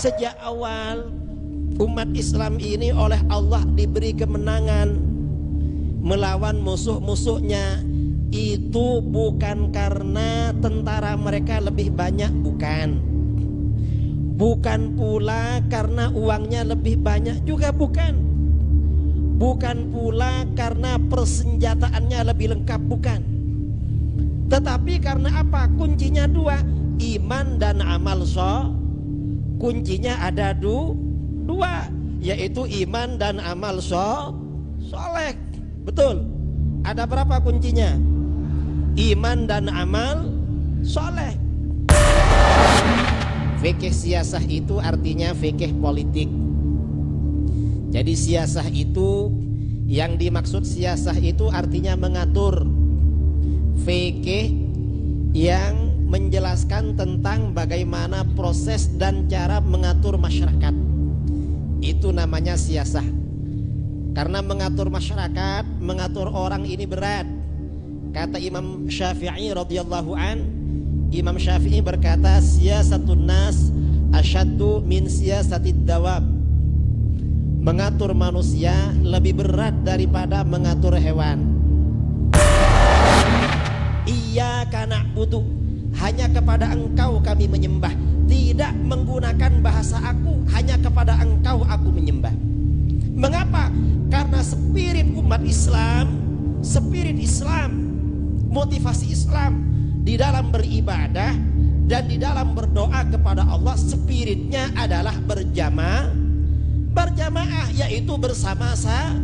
Sejak awal umat Islam ini oleh Allah diberi kemenangan melawan musuh-musuhnya. Itu bukan karena tentara mereka lebih banyak, bukan. Bukan pula karena uangnya lebih banyak, juga bukan. Bukan pula karena persenjataannya lebih lengkap, bukan. Tetapi karena apa? Kuncinya dua, iman dan amal soleh. Kuncinya ada dua, yaitu iman dan amal soleh. Betul. Ada berapa kuncinya? Iman dan amal soleh. Fikih siyasah itu artinya fikih politik. Jadi siyasah itu, yang dimaksud siyasah itu artinya mengatur. Fikih yang menjelaskan tentang bagaimana proses dan cara mengatur masyarakat. Itu namanya siyasah. Karena mengatur masyarakat, mengatur orang ini berat. Kata Imam Syafi'i radhiyallahu an, Imam Syafi'i berkata, siyasatun nas asyaddu min siyasatid dawab. Mengatur manusia lebih berat daripada mengatur hewan. Iyyaka na'budu, hanya kepada engkau kami menyembah. Tidak menggunakan bahasa aku, hanya kepada engkau aku menyembah. Mengapa? Karena spirit umat Islam, spirit Islam, motivasi Islam di dalam beribadah dan di dalam berdoa kepada Allah, spiritnya adalah berjamaah, yaitu bersama-sama.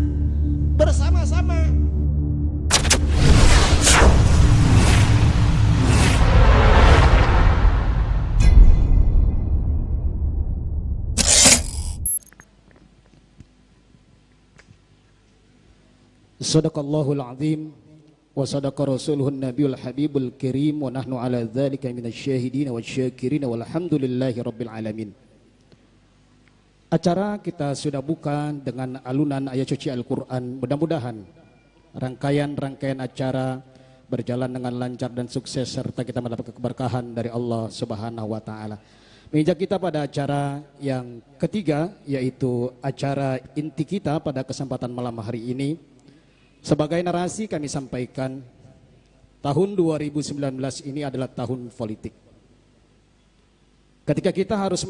Sadaqallahul azim wa sadaqa rasuluhun nabiyul habibul kirim wa nahnu ala dzalika minasyahidin wasyakirin walhamdulillahi rabbil alamin. Acara kita sudah buka dengan alunan ayat suci Al-Quran. Mudah-mudahan rangkaian acara berjalan dengan lancar dan sukses, serta kita mendapat keberkahan dari Allah Subhanahu wa taala. Menginjak kita pada acara yang ketiga, yaitu acara inti kita pada kesempatan malam hari ini. Sebagai narasi kami sampaikan, tahun 2019 ini adalah tahun politik. Ketika kita harus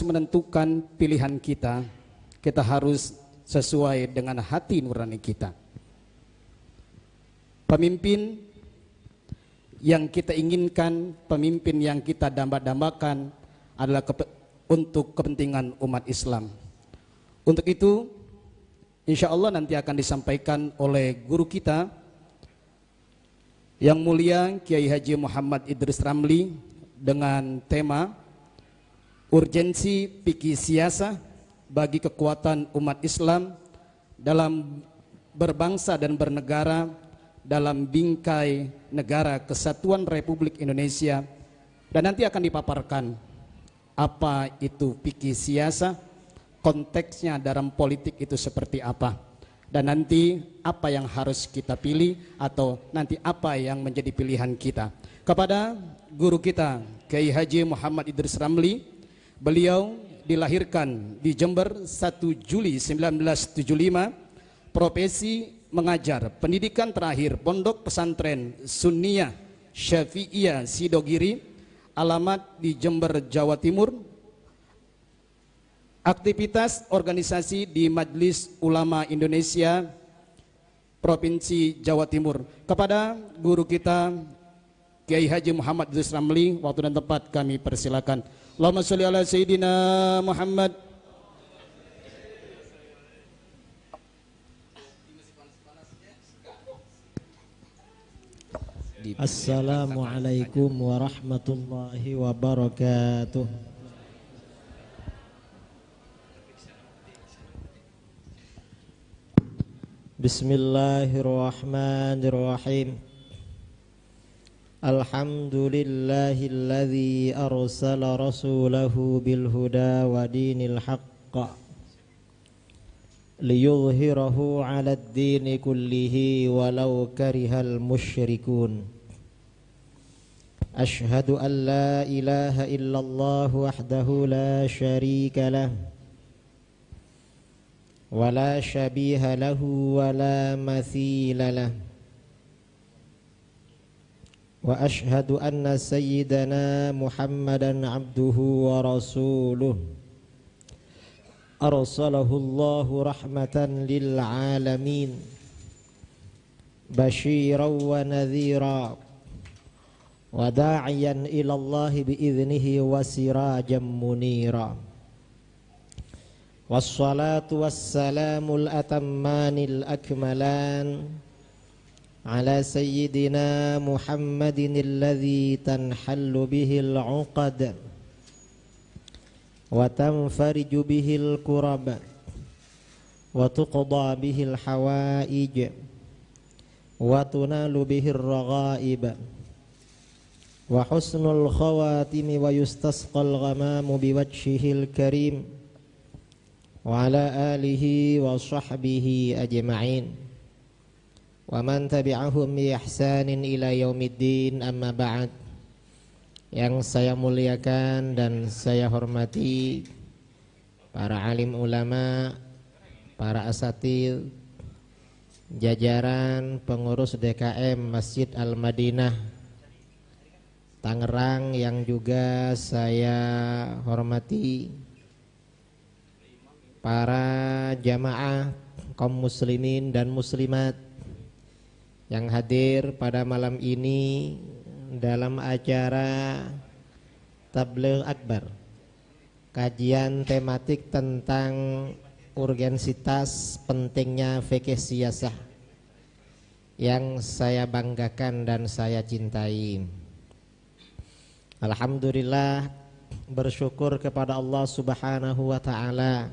menentukan pilihan kita, kita harus sesuai dengan hati nurani kita. Pemimpin yang kita inginkan, pemimpin yang kita dambakan adalah untuk kepentingan umat Islam. Untuk itu, insya Allah nanti akan disampaikan oleh guru kita yang mulia Kiai Haji Muhammad Idris Ramli dengan tema urgensi fikih siyasah bagi kekuatan umat Islam dalam berbangsa dan bernegara dalam bingkai negara Kesatuan Republik Indonesia, dan nanti akan dipaparkan apa itu fikih siyasah, konteksnya dalam politik itu seperti apa, dan nanti apa yang harus kita pilih atau nanti apa yang menjadi pilihan kita. Kepada guru kita Kiai Haji Muhammad Idris Ramli, beliau dilahirkan di Jember 1 Juli 1975, profesi mengajar, pendidikan terakhir Pondok Pesantren Sunniyah Syafi'iyah Sidogiri, alamat di Jember, Jawa Timur. Aktivitas organisasi di Majelis Ulama Indonesia Provinsi Jawa Timur. Kepada guru kita Kiai Haji Muhammad Idris Ramli, waktu dan tempat kami persilakan. Allahumma sholli ala Sayyidina Muhammad. Assalamualaikum warahmatullahi wabarakatuh. Bismillahirrahmanirrahim. Alhamdulillahilladzi arsala rasulahu bil huda wa dinil haqq ليظهره على الدين كله ولو كره المشركون أشهد أن لا إله إلا الله وحده لا شريك له ولا شبيه له ولا مثيل له وأشهد أن سيدنا محمدا عبده ورسوله أرسله الله رحمة للعالمين بشيرا ونذيرا وداعيا إلى الله بإذنه وسراجا منيرا والصلاة والسلام الأتمان الأكملان على سيدنا محمد الذي تنحل به العقد وتنفرج به الكرب وتقضى به الحوائج وتنال به الرغائب وحسن الخواتم ويستسقى الغمام بوجهه الكريم وعلى آله وصحبه أجمعين ومن تبعهم بإحسان إلى يوم الدين أما بعد. Yang saya muliakan dan saya hormati para alim ulama, para asatidz, jajaran pengurus DKM Masjid Al-Madinah Tangerang yang juga saya hormati, para jamaah kaum muslimin dan muslimat yang hadir pada malam ini dalam acara Tabligh Akbar, kajian tematik tentang urgensitas pentingnya fikih siyasah yang saya banggakan dan saya cintai. Alhamdulillah, bersyukur kepada Allah Subhanahu wa taala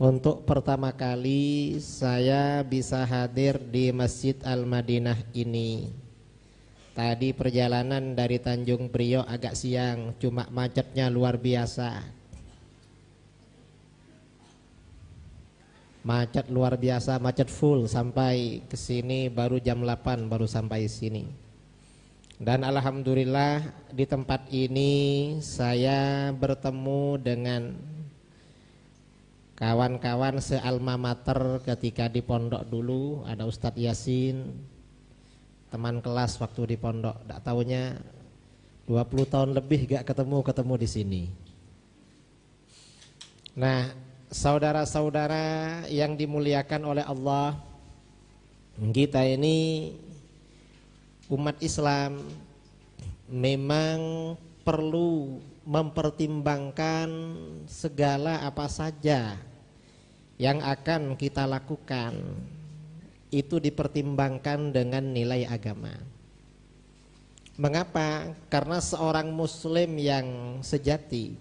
untuk pertama kali saya bisa hadir di Masjid Al-Madinah ini. Tadi perjalanan dari Tanjung Priok agak siang, cuma macetnya luar biasa. Macet luar biasa, macet full sampai ke sini baru jam 8 baru sampai sini. Dan alhamdulillah di tempat ini saya bertemu dengan kawan-kawan se-alma mater ketika di pondok dulu. Ada Ustadz Yasin, teman kelas waktu di pondok. Tak tahunya 20 tahun lebih gak ketemu di sini. Nah, saudara-saudara yang dimuliakan oleh Allah, kita ini umat Islam memang perlu mempertimbangkan segala apa saja yang akan kita lakukan itu dipertimbangkan dengan nilai agama. Mengapa? Karena seorang muslim yang sejati,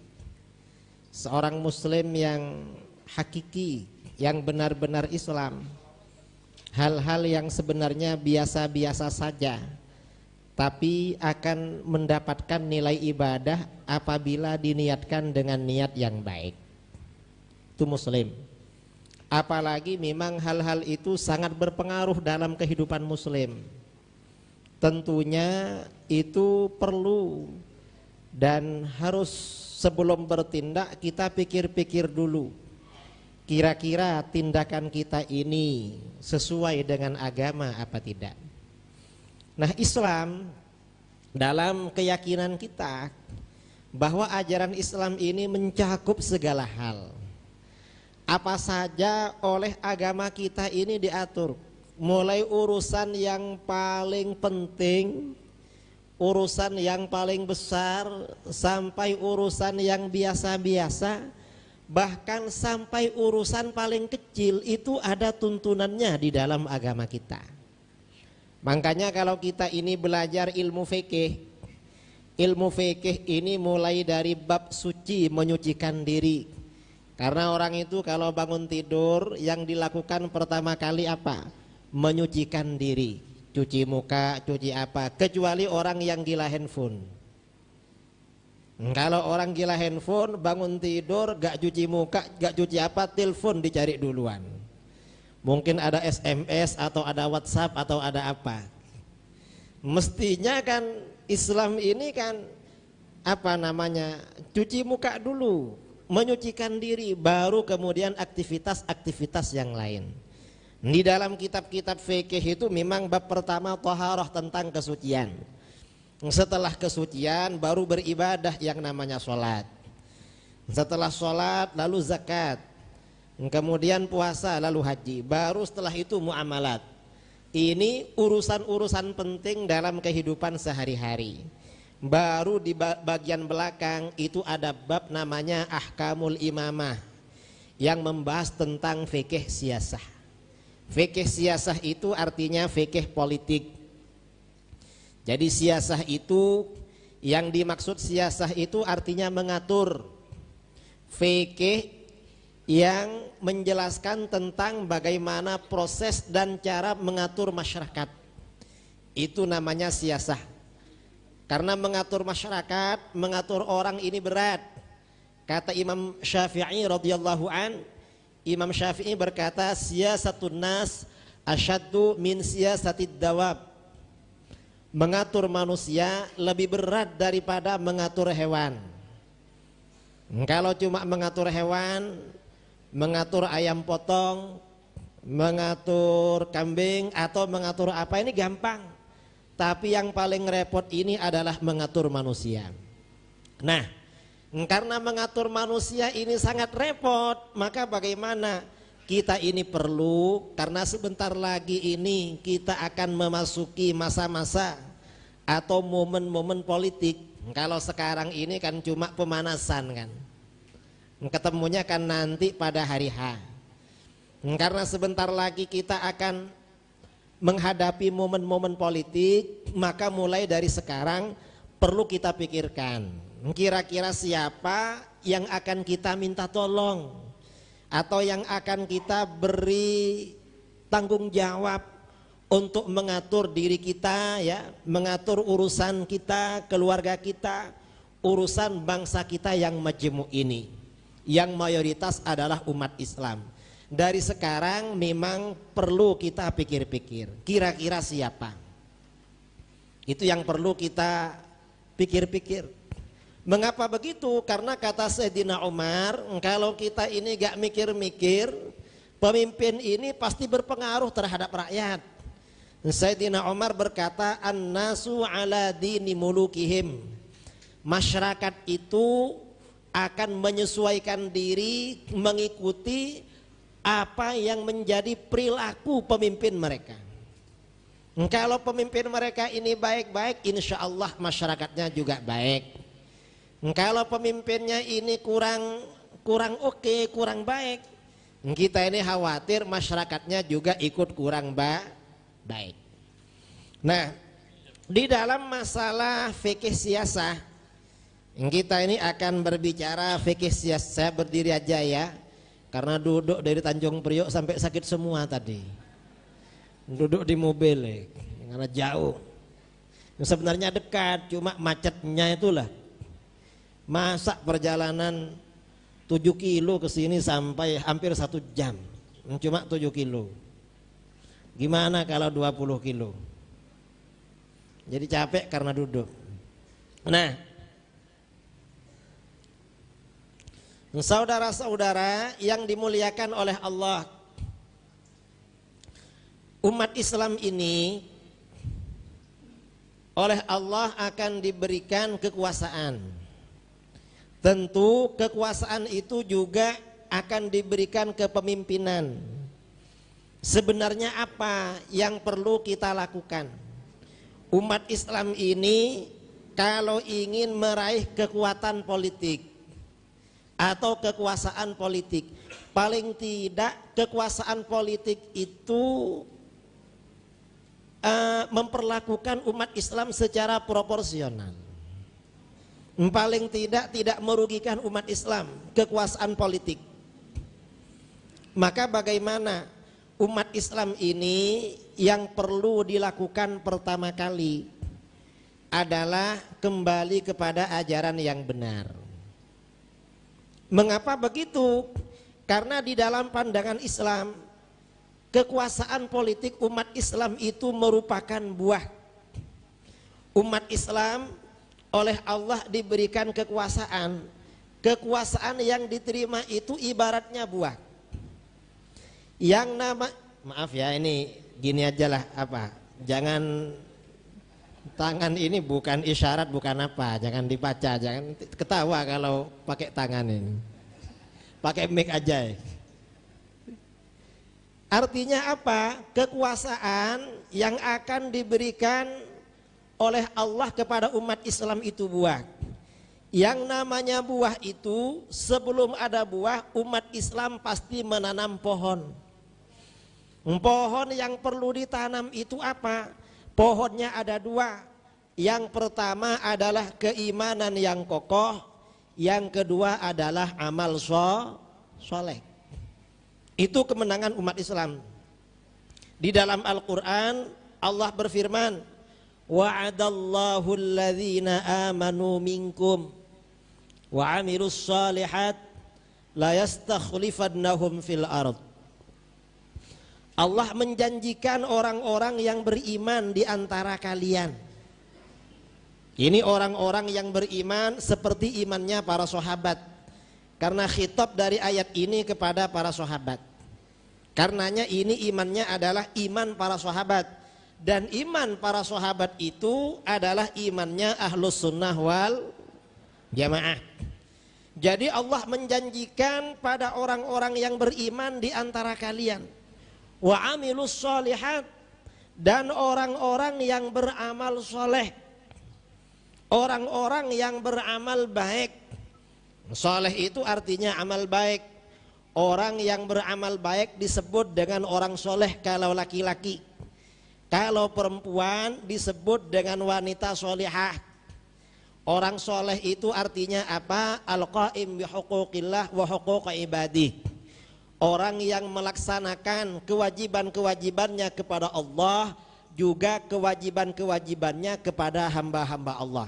seorang muslim yang hakiki, yang benar-benar Islam, hal-hal yang sebenarnya biasa-biasa saja tapi akan mendapatkan nilai ibadah apabila diniatkan dengan niat yang baik. Itu muslim. Apalagi memang hal-hal itu sangat berpengaruh dalam kehidupan muslim. Tentunya itu perlu dan harus sebelum bertindak kita pikir-pikir dulu. Kira-kira tindakan kita ini sesuai dengan agama apa tidak. Nah, Islam dalam keyakinan kita bahwa ajaran Islam ini mencakup segala hal. Apa saja oleh agama kita ini diatur, mulai urusan yang paling penting, urusan yang paling besar, sampai urusan yang biasa-biasa, bahkan sampai urusan paling kecil itu ada tuntunannya di dalam agama kita. Makanya kalau kita ini belajar ilmu fikih ini mulai dari bab suci, menyucikan diri. Karena orang itu kalau bangun tidur yang dilakukan pertama kali apa? Menyucikan diri, cuci muka, cuci apa, kecuali orang yang gila handphone. Kalau orang gila handphone, bangun tidur gak cuci muka, gak cuci apa, telepon dicari duluan. Mungkin ada SMS atau ada WhatsApp atau ada apa. Mestinya kan Islam ini kan apa namanya, cuci muka dulu, menyucikan diri, baru kemudian aktivitas-aktivitas yang lain. Di dalam kitab-kitab fikih itu memang bab pertama thaharah, tentang kesucian. Setelah kesucian baru beribadah yang namanya sholat. Setelah sholat lalu zakat, kemudian puasa, lalu haji. Baru setelah itu muamalat. Ini urusan-urusan penting dalam kehidupan sehari-hari. Baru di bagian belakang itu ada bab namanya ahkamul imamah, yang membahas tentang fikih siyasah. Fikih siyasah itu artinya fikih politik. Jadi siyasah itu, yang dimaksud siyasah itu artinya mengatur. Fikih yang menjelaskan tentang bagaimana proses dan cara mengatur masyarakat. Itu namanya siyasah. Karena mengatur masyarakat, mengatur orang ini berat. Kata Imam Syafi'i radhiyallahu an, Imam Syafi'i berkata, siyasatun nas asyaddu min siyasatid dawab. Mengatur manusia lebih berat daripada mengatur hewan. Kalau cuma mengatur hewan, mengatur ayam potong, mengatur kambing atau mengatur apa, ini gampang. Tapi yang paling repot ini adalah mengatur manusia. Nah, karena mengatur manusia ini sangat repot, maka bagaimana kita ini perlu, karena sebentar lagi ini kita akan memasuki masa-masa atau momen-momen politik. Kalau sekarang ini kan cuma pemanasan kan, ketemunya kan nanti pada hari H. Karena sebentar lagi kita akan menghadapi momen-momen politik, maka mulai dari sekarang perlu kita pikirkan, kira-kira siapa yang akan kita minta tolong, atau yang akan kita beri tanggung jawab untuk mengatur diri kita, ya, mengatur urusan kita, keluarga kita, urusan bangsa kita yang majmu' ini, yang mayoritas adalah umat Islam. Dari sekarang memang perlu kita pikir-pikir, kira-kira siapa. Itu yang perlu kita pikir-pikir. Mengapa begitu? Karena kata Sayyidina Umar, kalau kita ini gak mikir-mikir, pemimpin ini pasti berpengaruh terhadap rakyat. Sayyidina Umar berkata, an-nasu ala dini mulukihim. Masyarakat itu akan menyesuaikan diri, mengikuti apa yang menjadi perilaku pemimpin mereka. Kalau pemimpin mereka ini baik-baik, insya Allah masyarakatnya juga baik. Kalau pemimpinnya ini kurang oke, kurang baik, kita ini khawatir masyarakatnya juga ikut kurang baik. Nah, di dalam masalah fikih siyasah, kita ini akan berbicara fikih siyasah. Saya berdiri aja ya, karena duduk dari Tanjung Priok sampai sakit semua tadi. Duduk di mobil karena jauh. Sebenarnya dekat, cuma macetnya itulah. Masa perjalanan 7 kilo ke sini sampai hampir 1 jam, cuma 7 kilo. Gimana kalau 20 kilo? Jadi capek karena duduk. Nah, saudara-saudara yang dimuliakan oleh Allah, umat Islam ini oleh Allah akan diberikan kekuasaan. Tentu kekuasaan itu juga akan diberikan kepemimpinan. Sebenarnya apa yang perlu kita lakukan? Umat Islam ini kalau ingin meraih kekuatan politik atau kekuasaan politik, paling tidak kekuasaan politik itu memperlakukan umat Islam secara proporsional. Paling tidak merugikan umat Islam kekuasaan politik. Maka bagaimana umat Islam ini yang perlu dilakukan pertama kali, adalah kembali kepada ajaran yang benar. Mengapa begitu? Karena di dalam pandangan Islam, kekuasaan politik umat Islam itu merupakan buah. Umat Islam oleh Allah diberikan kekuasaan. Kekuasaan yang diterima itu ibaratnya buah. Yang maaf ya, ini gini aja lah, jangan tangan ini bukan isyarat, bukan apa, jangan dibaca, jangan ketawa kalau pakai tangan ini, pakai mic aja. Artinya apa? Kekuasaan yang akan diberikan oleh Allah kepada umat Islam itu buah. Yang namanya buah itu, sebelum ada buah, umat Islam pasti menanam pohon. Pohon yang perlu ditanam itu apa? Pohonnya ada dua. Yang pertama adalah keimanan yang kokoh, yang kedua adalah amal soleh. Itu kemenangan umat Islam. Di dalam Al-Quran Allah berfirman, wa'adallahu alladhina amanu minkum wa amilus salihat la yastakhlifannahum fil ard. Allah menjanjikan orang-orang yang beriman di antara kalian. Ini orang-orang yang beriman seperti imannya para sahabat. Karena khitab dari ayat ini kepada para sahabat. Karenanya ini imannya adalah iman para sahabat. Dan iman para sahabat itu adalah imannya ahlus sunnah wal jamaah. Jadi Allah menjanjikan pada orang-orang yang beriman di antara kalian, wa amilus sholihat, dan orang-orang yang beramal soleh, orang-orang yang beramal baik. Soleh itu artinya amal baik. Orang yang beramal baik disebut dengan orang soleh kalau laki-laki. Kalau perempuan disebut dengan wanita solihah. Orang soleh itu artinya apa? Al-qaim bihuquqillah wa huquqi ibadih. Orang yang melaksanakan kewajiban-kewajibannya kepada Allah, juga kewajiban-kewajibannya kepada hamba-hamba Allah.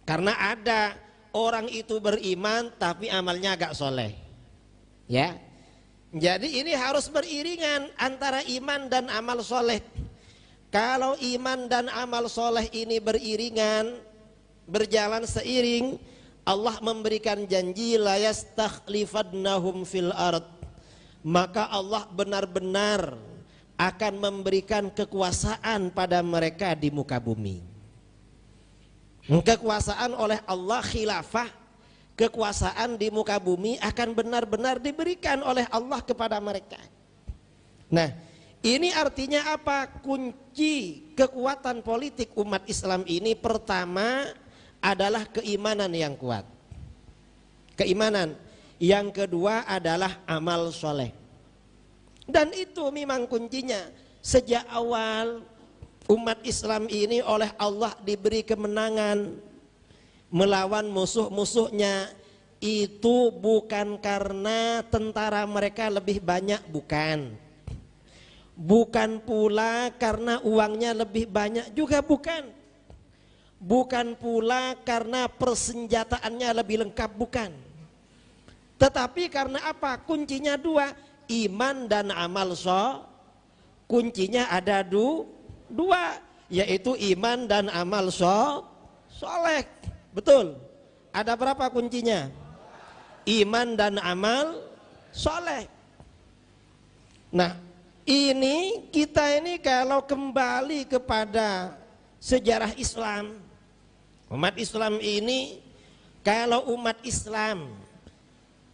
Karena ada orang itu beriman tapi amalnya agak soleh, ya. Jadi ini harus beriringan antara iman dan amal soleh. Kalau iman dan amal soleh ini beriringan, berjalan seiring, Allah memberikan janji la yastakhlifannahum fil ard. Maka Allah benar-benar akan memberikan kekuasaan pada mereka di muka bumi. Kekuasaan oleh Allah, khilafah, kekuasaan di muka bumi akan benar-benar diberikan oleh Allah kepada mereka. Nah, ini artinya apa? Kunci kekuatan politik umat Islam ini pertama adalah keimanan yang kuat. Keimanan. Yang kedua adalah amal soleh. Dan itu memang kuncinya. Sejak awal umat Islam ini oleh Allah diberi kemenangan melawan musuh-musuhnya. Itu bukan karena tentara mereka lebih banyak, bukan. Bukan pula karena uangnya lebih banyak, juga bukan. Bukan pula karena persenjataannya lebih lengkap, bukan. Tetapi karena apa? Kuncinya dua, iman dan amal kuncinya ada dua, yaitu iman dan amal soleh. Betul. Ada berapa kuncinya? Iman dan amal soleh. Nah, ini kita ini kalau kembali kepada sejarah Islam, umat Islam ini, kalau umat Islam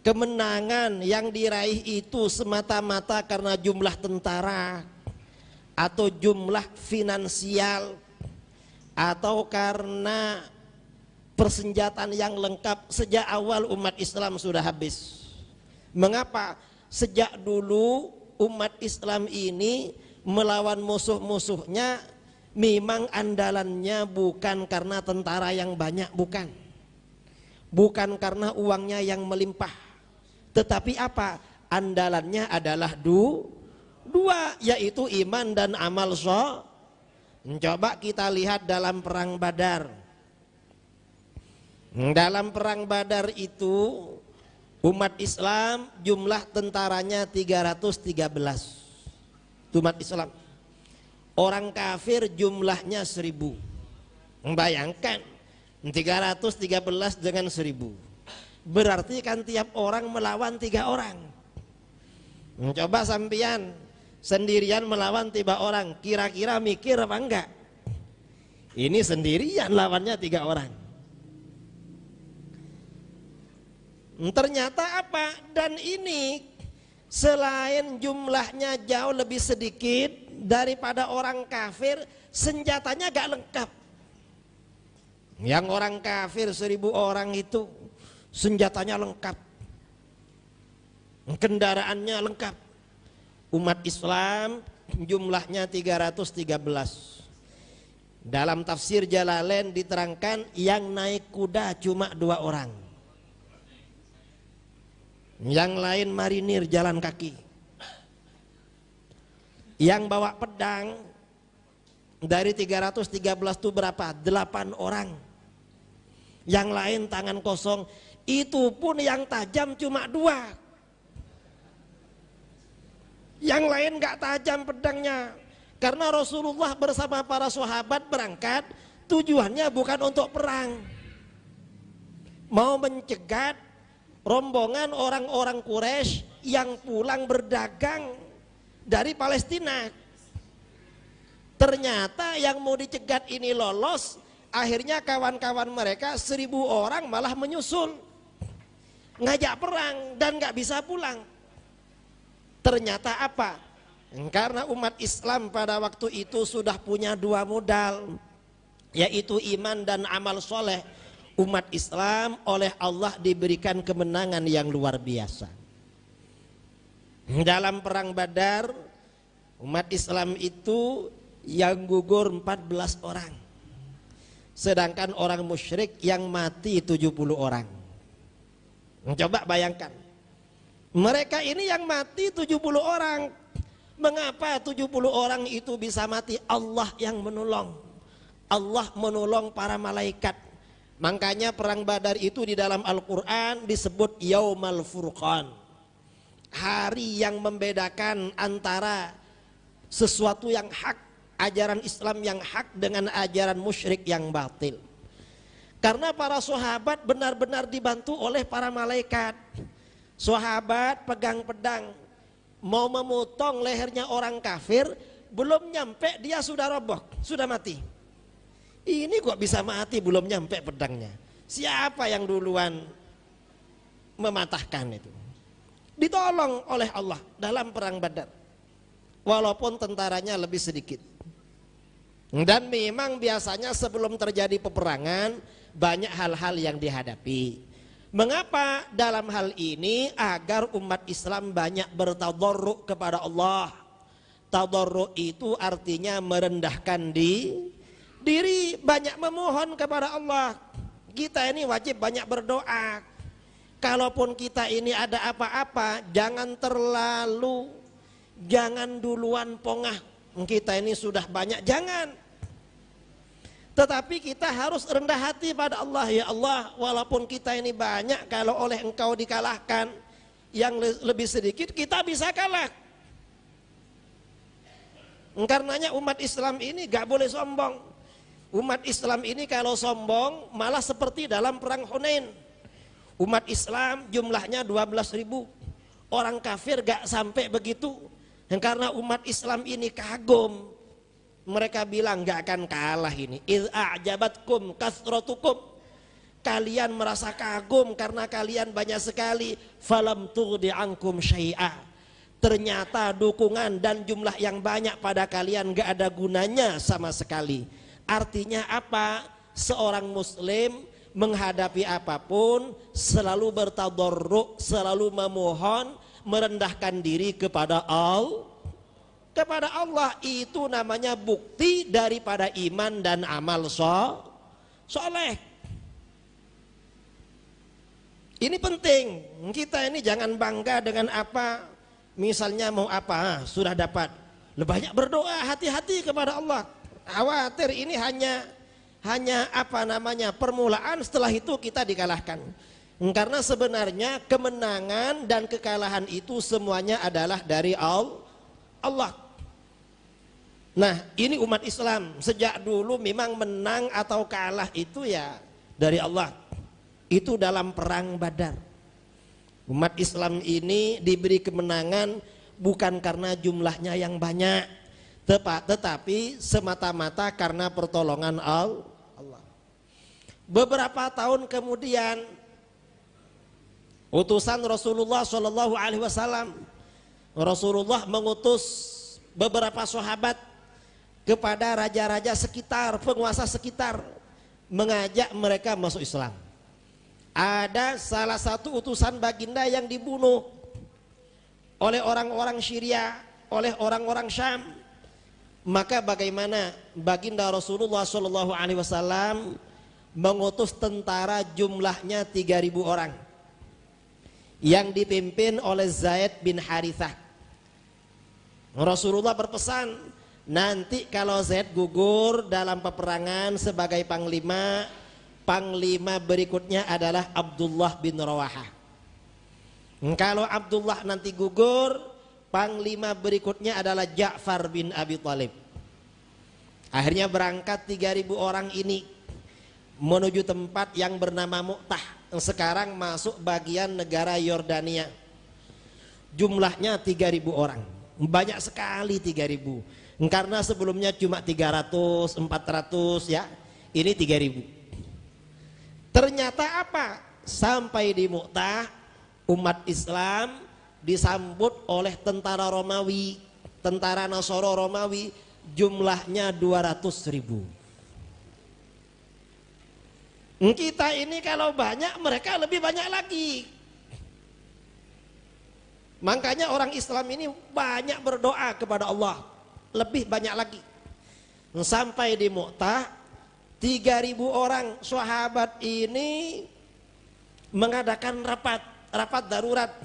kemenangan yang diraih itu semata-mata karena jumlah tentara atau jumlah finansial atau karena persenjataan yang lengkap, sejak awal umat Islam sudah habis. Mengapa? Sejak dulu umat Islam ini melawan musuh-musuhnya memang andalannya bukan karena tentara yang banyak, bukan. Bukan karena uangnya yang melimpah. Tetapi apa? Andalannya adalah dua, yaitu iman dan amal Coba kita lihat dalam perang Badar. Dalam perang Badar itu umat Islam jumlah tentaranya 313. Umat Islam. Orang kafir jumlahnya 1000. Bayangkan 313 dengan 1000. Berarti kan tiap orang melawan 3 orang. Coba sampean sendirian melawan 3 orang, kira-kira mikir apa enggak? Ini sendirian lawannya 3 orang. Ternyata apa? Dan ini selain jumlahnya jauh lebih sedikit daripada orang kafir, senjatanya gak lengkap. Yang orang kafir 1000 orang itu senjatanya lengkap, kendaraannya lengkap. Umat Islam jumlahnya 313. Dalam tafsir Jalalain diterangkan yang naik kuda cuma 2 orang, yang lain marinir jalan kaki. Yang bawa pedang dari 313 itu berapa? 8 orang. Yang lain tangan kosong. Itu pun yang tajam cuma 2. Yang lain gak tajam pedangnya. Karena Rasulullah bersama para sahabat berangkat, tujuannya bukan untuk perang, mau mencegat rombongan orang-orang Quraisy yang pulang berdagang dari Palestina. Ternyata yang mau dicegat ini lolos. Akhirnya kawan-kawan mereka 1000 orang malah menyusul, ngajak perang dan gak bisa pulang. Ternyata apa? Karena umat Islam pada waktu itu sudah punya 2 modal, yaitu iman dan amal soleh. Umat Islam oleh Allah diberikan kemenangan yang luar biasa. Dalam perang Badar, umat Islam itu yang gugur 14 orang. Sedangkan orang musyrik yang mati 70 orang. Coba bayangkan. Mereka ini yang mati 70 orang. Mengapa 70 orang itu bisa mati? Allah yang menolong. Allah menolong para malaikat. Makanya perang Badar itu di dalam Al-Quran disebut Yaumal Furqan. Hari yang membedakan antara sesuatu yang hak, ajaran Islam yang hak dengan ajaran musyrik yang batil. Karena para sahabat benar-benar dibantu oleh para malaikat. Sahabat pegang pedang, mau memotong lehernya orang kafir, belum nyampe dia sudah roboh, sudah mati. Ini kok bisa mati belum nyampe pedangnya? Siapa yang duluan mematahkan itu? Ditolong oleh Allah dalam perang Badar. Walaupun tentaranya lebih sedikit. Dan memang biasanya sebelum terjadi peperangan banyak hal-hal yang dihadapi. Mengapa? Dalam hal ini agar umat Islam banyak bertadarruk kepada Allah. Tadarruk itu artinya merendahkan diri, banyak memohon kepada Allah. Kita ini wajib banyak berdoa. Kalaupun kita ini ada apa-apa, jangan duluan pongah. Kita ini sudah banyak, jangan. Tetapi kita harus rendah hati pada Allah. Ya Allah, walaupun kita ini banyak, kalau oleh Engkau dikalahkan yang lebih sedikit, kita bisa kalah. Karenanya umat Islam ini gak boleh sombong. Umat Islam ini kalau sombong malah seperti dalam perang Hunain. Umat Islam jumlahnya 12.000. Orang kafir gak sampai begitu. Karena umat Islam ini kagum. Mereka bilang gak akan kalah ini. Idh a'jabatkum kathratukum. Kalian merasa kagum karena kalian banyak sekali. Falam tughni ankum syai'a. Ternyata dukungan dan jumlah yang banyak pada kalian gak ada gunanya sama sekali. Artinya apa? Seorang muslim menghadapi apapun selalu bertadarruk, selalu memohon, merendahkan diri kepada Allah. Kepada Allah, itu namanya bukti daripada iman dan amal soleh. Ini penting. Kita ini jangan bangga dengan apa. Misalnya mau apa, sudah dapat. Banyak berdoa, hati-hati kepada Allah. Khawatir ini hanya apa namanya permulaan, setelah itu kita dikalahkan. Karena sebenarnya kemenangan dan kekalahan itu semuanya adalah dari Allah. Nah, ini umat Islam sejak dulu memang menang atau kalah itu ya dari Allah. Itu dalam perang Badar. Umat Islam ini diberi kemenangan bukan karena jumlahnya yang banyak, tetapi semata-mata karena pertolongan Allah. Beberapa tahun kemudian utusan Rasulullah Shallallahu Alaihi Wasallam, Rasulullah mengutus beberapa sahabat kepada raja-raja sekitar, penguasa sekitar, mengajak mereka masuk Islam. Ada salah satu utusan baginda yang dibunuh oleh orang-orang Syria, oleh orang-orang Syam. Maka bagaimana baginda Rasulullah Shallallahu Alaihi Wasallam mengutus tentara jumlahnya 3.000 orang yang dipimpin oleh Zaid bin Harithah. Rasulullah berpesan, nanti kalau Zaid gugur dalam peperangan sebagai panglima, panglima berikutnya adalah Abdullah bin Rawahah. Kalau Abdullah nanti gugur, panglima berikutnya adalah Ja'far bin Abi Thalib. Akhirnya berangkat 3.000 orang ini menuju tempat yang bernama Mu'tah, yang sekarang masuk bagian negara Yordania. Jumlahnya 3.000 orang, banyak sekali 3.000. Karena sebelumnya cuma 300, 400 ya, ini 3.000. Ternyata apa? Sampai di Mu'tah, umat Islam disambut oleh tentara Romawi, tentara Nasoro Romawi, jumlahnya 200.000. Kita ini kalau banyak, mereka lebih banyak lagi. Makanya orang Islam ini banyak berdoa kepada Allah, lebih banyak lagi. Sampai di Mu'tah, 3.000 orang sahabat ini mengadakan rapat darurat.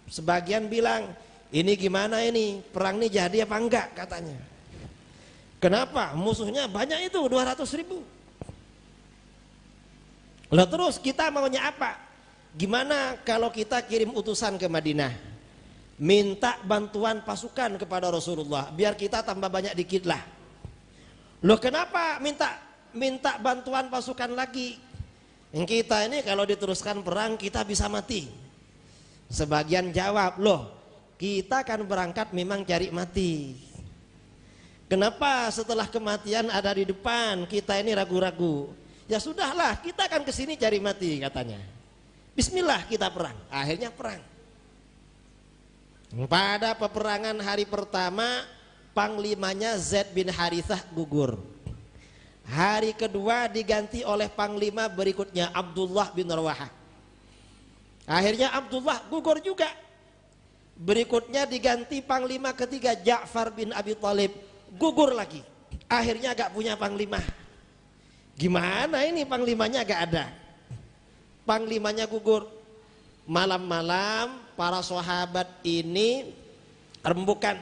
Sebagian bilang, ini gimana ini, perang ini jadi apa enggak katanya. Kenapa? Musuhnya banyak itu, 200.000. Lah terus kita maunya apa? Gimana kalau kita kirim utusan ke Madinah, minta bantuan pasukan kepada Rasulullah, biar kita tambah banyak dikit lah. Loh kenapa minta bantuan pasukan lagi? Yang kita ini kalau diteruskan perang kita bisa mati. Sebagian jawab, loh kita kan berangkat memang cari mati. Kenapa setelah kematian ada di depan, kita ini ragu-ragu? Ya sudahlah, kita akan kesini cari mati katanya. Bismillah kita perang. Akhirnya perang. Pada peperangan hari pertama, panglimanya Zaid bin Harithah gugur. Hari kedua diganti oleh panglima berikutnya, Abdullah bin Rawahah. Akhirnya Abdullah gugur juga. Berikutnya diganti panglima ketiga, Ja'far bin Abi Thalib, gugur lagi. Akhirnya gak punya panglima. Gimana ini panglimanya gak ada, panglimanya gugur. Malam-malam para sahabat ini rembukan,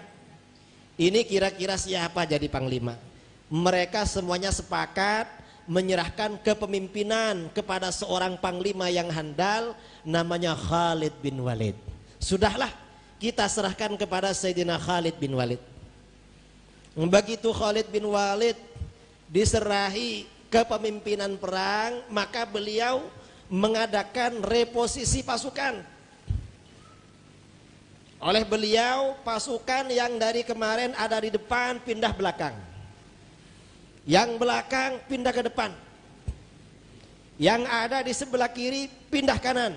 ini kira-kira siapa jadi panglima. Mereka semuanya sepakat menyerahkan kepemimpinan kepada seorang panglima yang handal, namanya Khalid bin Walid. Sudahlah kita serahkan kepada Sayyidina Khalid bin Walid. Begitu Khalid bin Walid diserahi kepemimpinan perang, maka beliau mengadakan reposisi pasukan. Oleh beliau, pasukan yang dari kemarin ada di depan pindah belakang, yang belakang pindah ke depan, yang ada di sebelah kiri pindah kanan,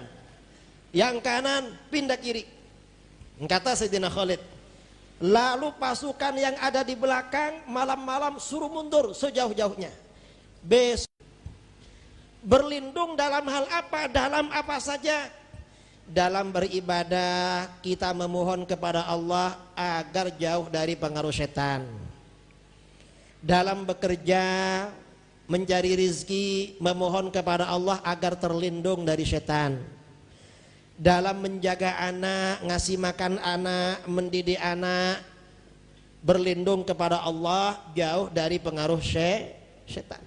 yang kanan pindah kiri. Kata Sayyidina Khalid, lalu pasukan yang ada di belakang malam-malam suruh mundur sejauh-jauhnya. Besok berlindung dalam hal apa? Dalam apa saja? Dalam beribadah kita memohon kepada Allah agar jauh dari pengaruh setan. Dalam bekerja mencari rizki memohon kepada Allah agar terlindung dari setan. Dalam menjaga anak, ngasih makan anak, mendidik anak, berlindung kepada Allah, jauh dari pengaruh setan.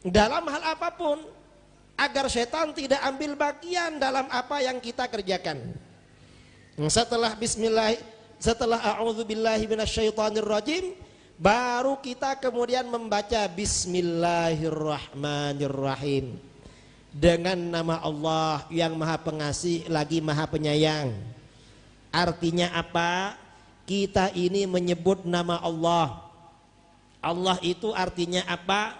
Dalam hal apapun, agar setan tidak ambil bagian dalam apa yang kita kerjakan. Setelah bismillah, setelah a'udzubillahi minasyaitonirrajim, baru kita kemudian membaca bismillahirrahmanirrahim, dengan nama Allah yang maha pengasih lagi maha penyayang. Artinya apa? Kita ini menyebut nama Allah. Allah itu artinya apa?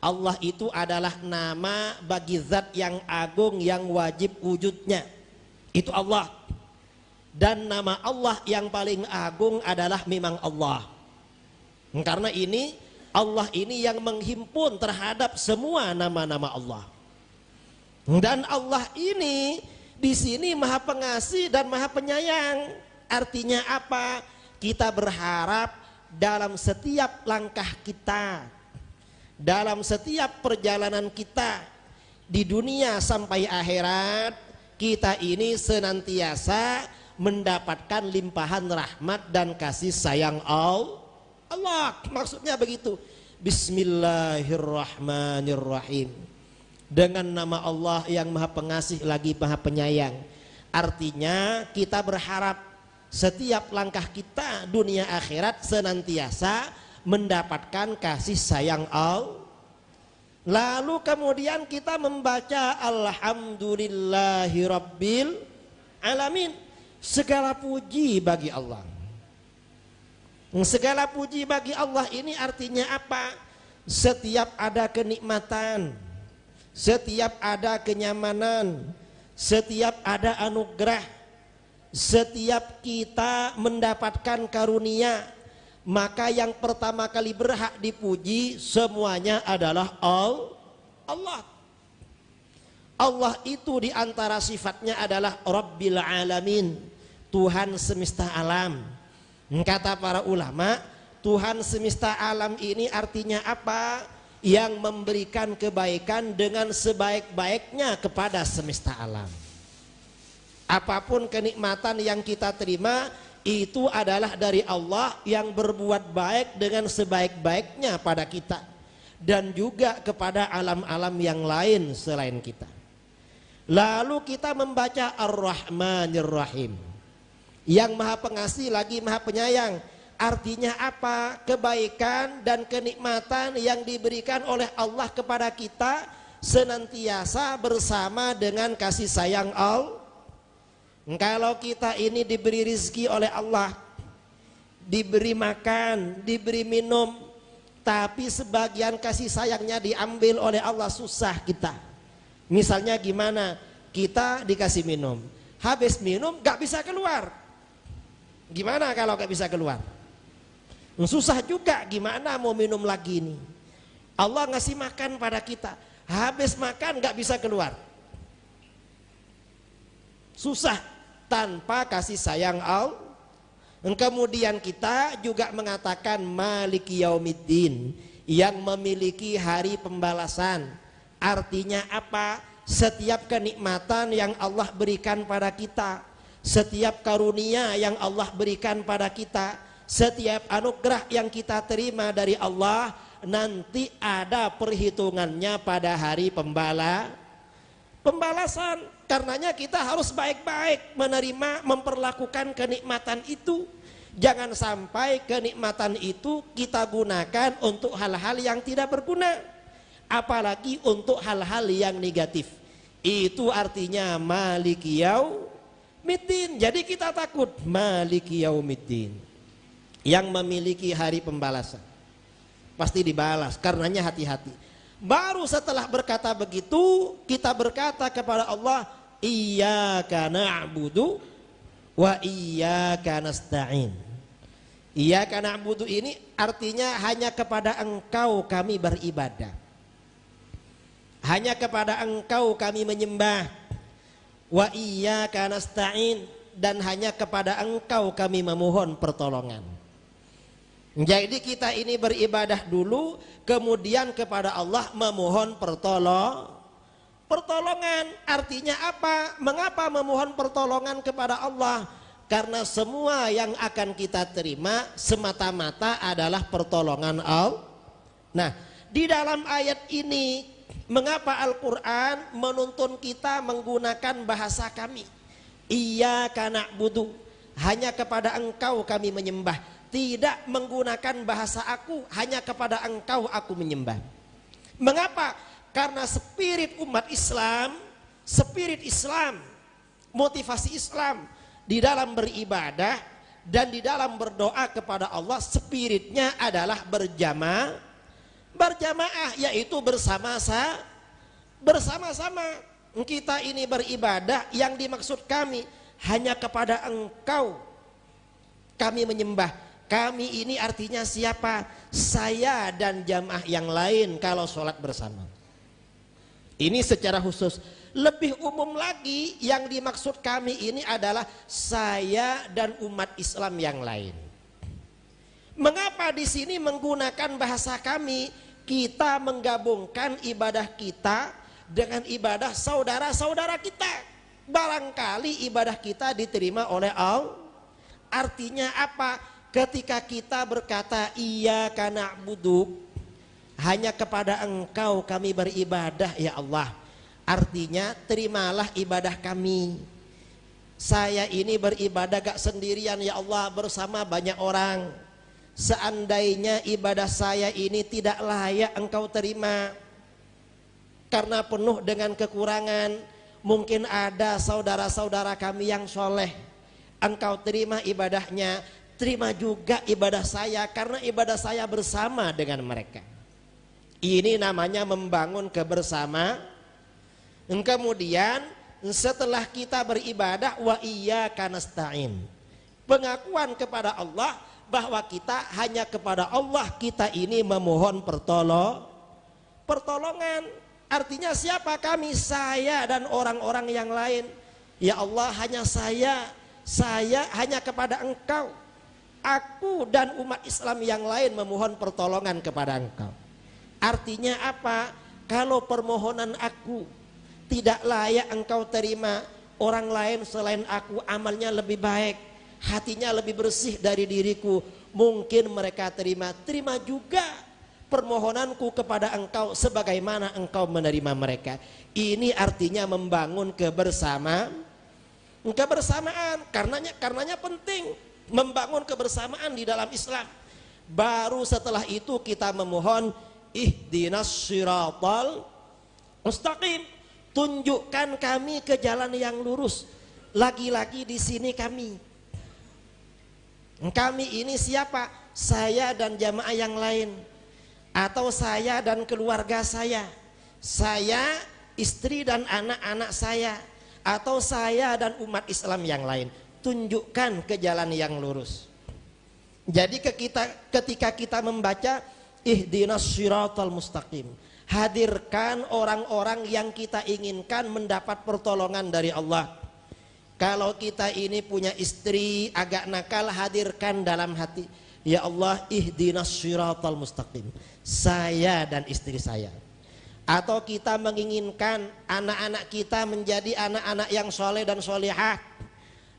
Allah itu adalah nama bagi zat yang agung yang wajib wujudnya. Itu Allah. Dan nama Allah yang paling agung adalah memang Allah. Karena ini Allah ini yang menghimpun terhadap semua nama-nama Allah. Dan Allah ini di sini maha pengasih dan maha penyayang. Artinya apa? Kita berharap dalam setiap langkah kita, dalam setiap perjalanan kita di dunia sampai akhirat, kita ini senantiasa mendapatkan limpahan rahmat dan kasih sayang Allah. Maksudnya begitu. Bismillahirrahmanirrahim, dengan nama Allah yang maha pengasih lagi maha penyayang. Artinya kita berharap setiap langkah kita dunia akhirat senantiasa mendapatkan kasih sayang Allah. Lalu kemudian kita membaca alhamdulillahirabbil alamin. Segala puji bagi Allah. Segala puji bagi Allah ini artinya apa? Setiap ada kenikmatan, setiap ada kenyamanan, setiap ada anugerah, setiap kita mendapatkan karunia, maka yang pertama kali berhak dipuji semuanya adalah Allah. Allah itu diantara sifatnya adalah Rabbil Alamin, Tuhan semesta alam. Kata para ulama, Tuhan semesta alam ini artinya apa? Yang memberikan kebaikan dengan sebaik-baiknya kepada semesta alam. Apapun kenikmatan yang kita terima itu adalah dari Allah yang berbuat baik dengan sebaik-baiknya pada kita dan juga kepada alam-alam yang lain selain kita. Lalu kita membaca Ar-Rahmanir-Rahim, yang maha pengasih lagi maha penyayang. Artinya apa? Kebaikan dan kenikmatan yang diberikan oleh Allah kepada kita senantiasa bersama dengan kasih sayang Allah. Kalau kita ini diberi rizki oleh Allah, diberi makan, diberi minum, tapi sebagian kasih sayangnya diambil oleh Allah, susah kita. Misalnya gimana? Kita dikasih minum, habis minum gak bisa keluar. Gimana kalau gak bisa keluar? Susah juga, gimana mau minum lagi nih? Allah ngasih makan pada kita, habis makan gak bisa keluar. Susah tanpa kasih sayang Allah. Kemudian kita juga mengatakan Maliki Yaumiddin, yang memiliki hari pembalasan. Artinya apa? Setiap kenikmatan yang Allah berikan pada kita, setiap karunia yang Allah berikan pada kita, setiap anugerah yang kita terima dari Allah, nanti ada perhitungannya pada hari pembalasan. Karenanya kita harus baik-baik menerima, memperlakukan kenikmatan itu. Jangan sampai kenikmatan itu kita gunakan untuk hal-hal yang tidak berguna, apalagi untuk hal-hal yang negatif. Itu artinya Maliki Yaumiddin. Jadi kita takut Maliki Yaumiddin, yang memiliki hari pembalasan. Pasti dibalas, karenanya hati-hati. Baru setelah berkata begitu, kita berkata kepada Allah, Iyyaka na'budu wa iyyaka nasta'in. Iyyaka na'budu ini artinya hanya kepada Engkau kami beribadah, hanya kepada Engkau kami menyembah. Wa iyyaka nasta'in, dan hanya kepada Engkau kami memohon pertolongan. Jadi kita ini beribadah dulu, kemudian kepada Allah memohon pertolongan. Artinya apa? Mengapa memohon pertolongan kepada Allah? Karena semua yang akan kita terima semata-mata adalah pertolongan Allah. Nah, di dalam ayat ini mengapa Al-Quran menuntun kita menggunakan bahasa kami? Iyyaka na'budu, hanya kepada Engkau kami menyembah. Tidak menggunakan bahasa aku, hanya kepada Engkau aku menyembah. Mengapa? Karena spirit umat Islam, spirit Islam, motivasi Islam di dalam beribadah dan di dalam berdoa kepada Allah, spiritnya adalah berjamaah, yaitu bersama-sama. Kita ini beribadah, yang dimaksud kami hanya kepada Engkau kami menyembah. Kami ini artinya siapa? Saya dan jamaah yang lain kalau sholat bersama. Ini secara khusus. Lebih umum lagi, yang dimaksud kami ini adalah saya dan umat Islam yang lain. Mengapa di sini menggunakan bahasa kami? Kita menggabungkan ibadah kita dengan ibadah saudara-saudara kita. Barangkali ibadah kita diterima oleh Allah. Artinya apa? Ketika kita berkata iyyaka na'budu, hanya kepada Engkau kami beribadah ya Allah, artinya terimalah ibadah kami. Saya ini beribadah gak sendirian ya Allah, bersama banyak orang. Seandainya ibadah saya ini tidak layak Engkau terima karena penuh dengan kekurangan, mungkin ada saudara-saudara kami yang soleh, Engkau terima ibadahnya. Terima juga ibadah saya karena ibadah saya bersama dengan mereka. Ini namanya membangun kebersamaan. Kemudian setelah kita beribadah, wa iyyaka nasta'in, pengakuan kepada Allah bahwa kita hanya kepada Allah kita ini memohon pertolongan. Artinya siapa kami? Saya dan orang-orang yang lain. Ya Allah, hanya saya hanya kepada Engkau. Aku dan umat Islam yang lain memohon pertolongan kepada Engkau. Artinya apa? Kalau permohonan aku tidak layak Engkau terima, orang lain selain aku amalnya lebih baik, hatinya lebih bersih dari diriku, mungkin mereka terima juga permohonanku kepada Engkau sebagaimana Engkau menerima mereka. Ini artinya membangun kebersamaan. Karenanya penting membangun kebersamaan di dalam Islam. Baru setelah itu kita memohon ihdinas siratal mustaqim, tunjukkan kami ke jalan yang lurus. Lagi-lagi di sini kami ini siapa? Saya dan jamaah yang lain, atau saya dan keluarga saya istri dan anak-anak saya, atau saya dan umat Islam yang lain. Tunjukkan ke jalan yang lurus. Jadi ketika kita membaca ihdinas siratal mustaqim, hadirkan orang-orang yang kita inginkan mendapat pertolongan dari Allah. Kalau kita ini punya istri agak nakal, hadirkan dalam hati, ya Allah ihdinas siratal mustaqim, saya dan istri saya. Atau kita menginginkan anak-anak kita menjadi anak-anak yang soleh dan solihah,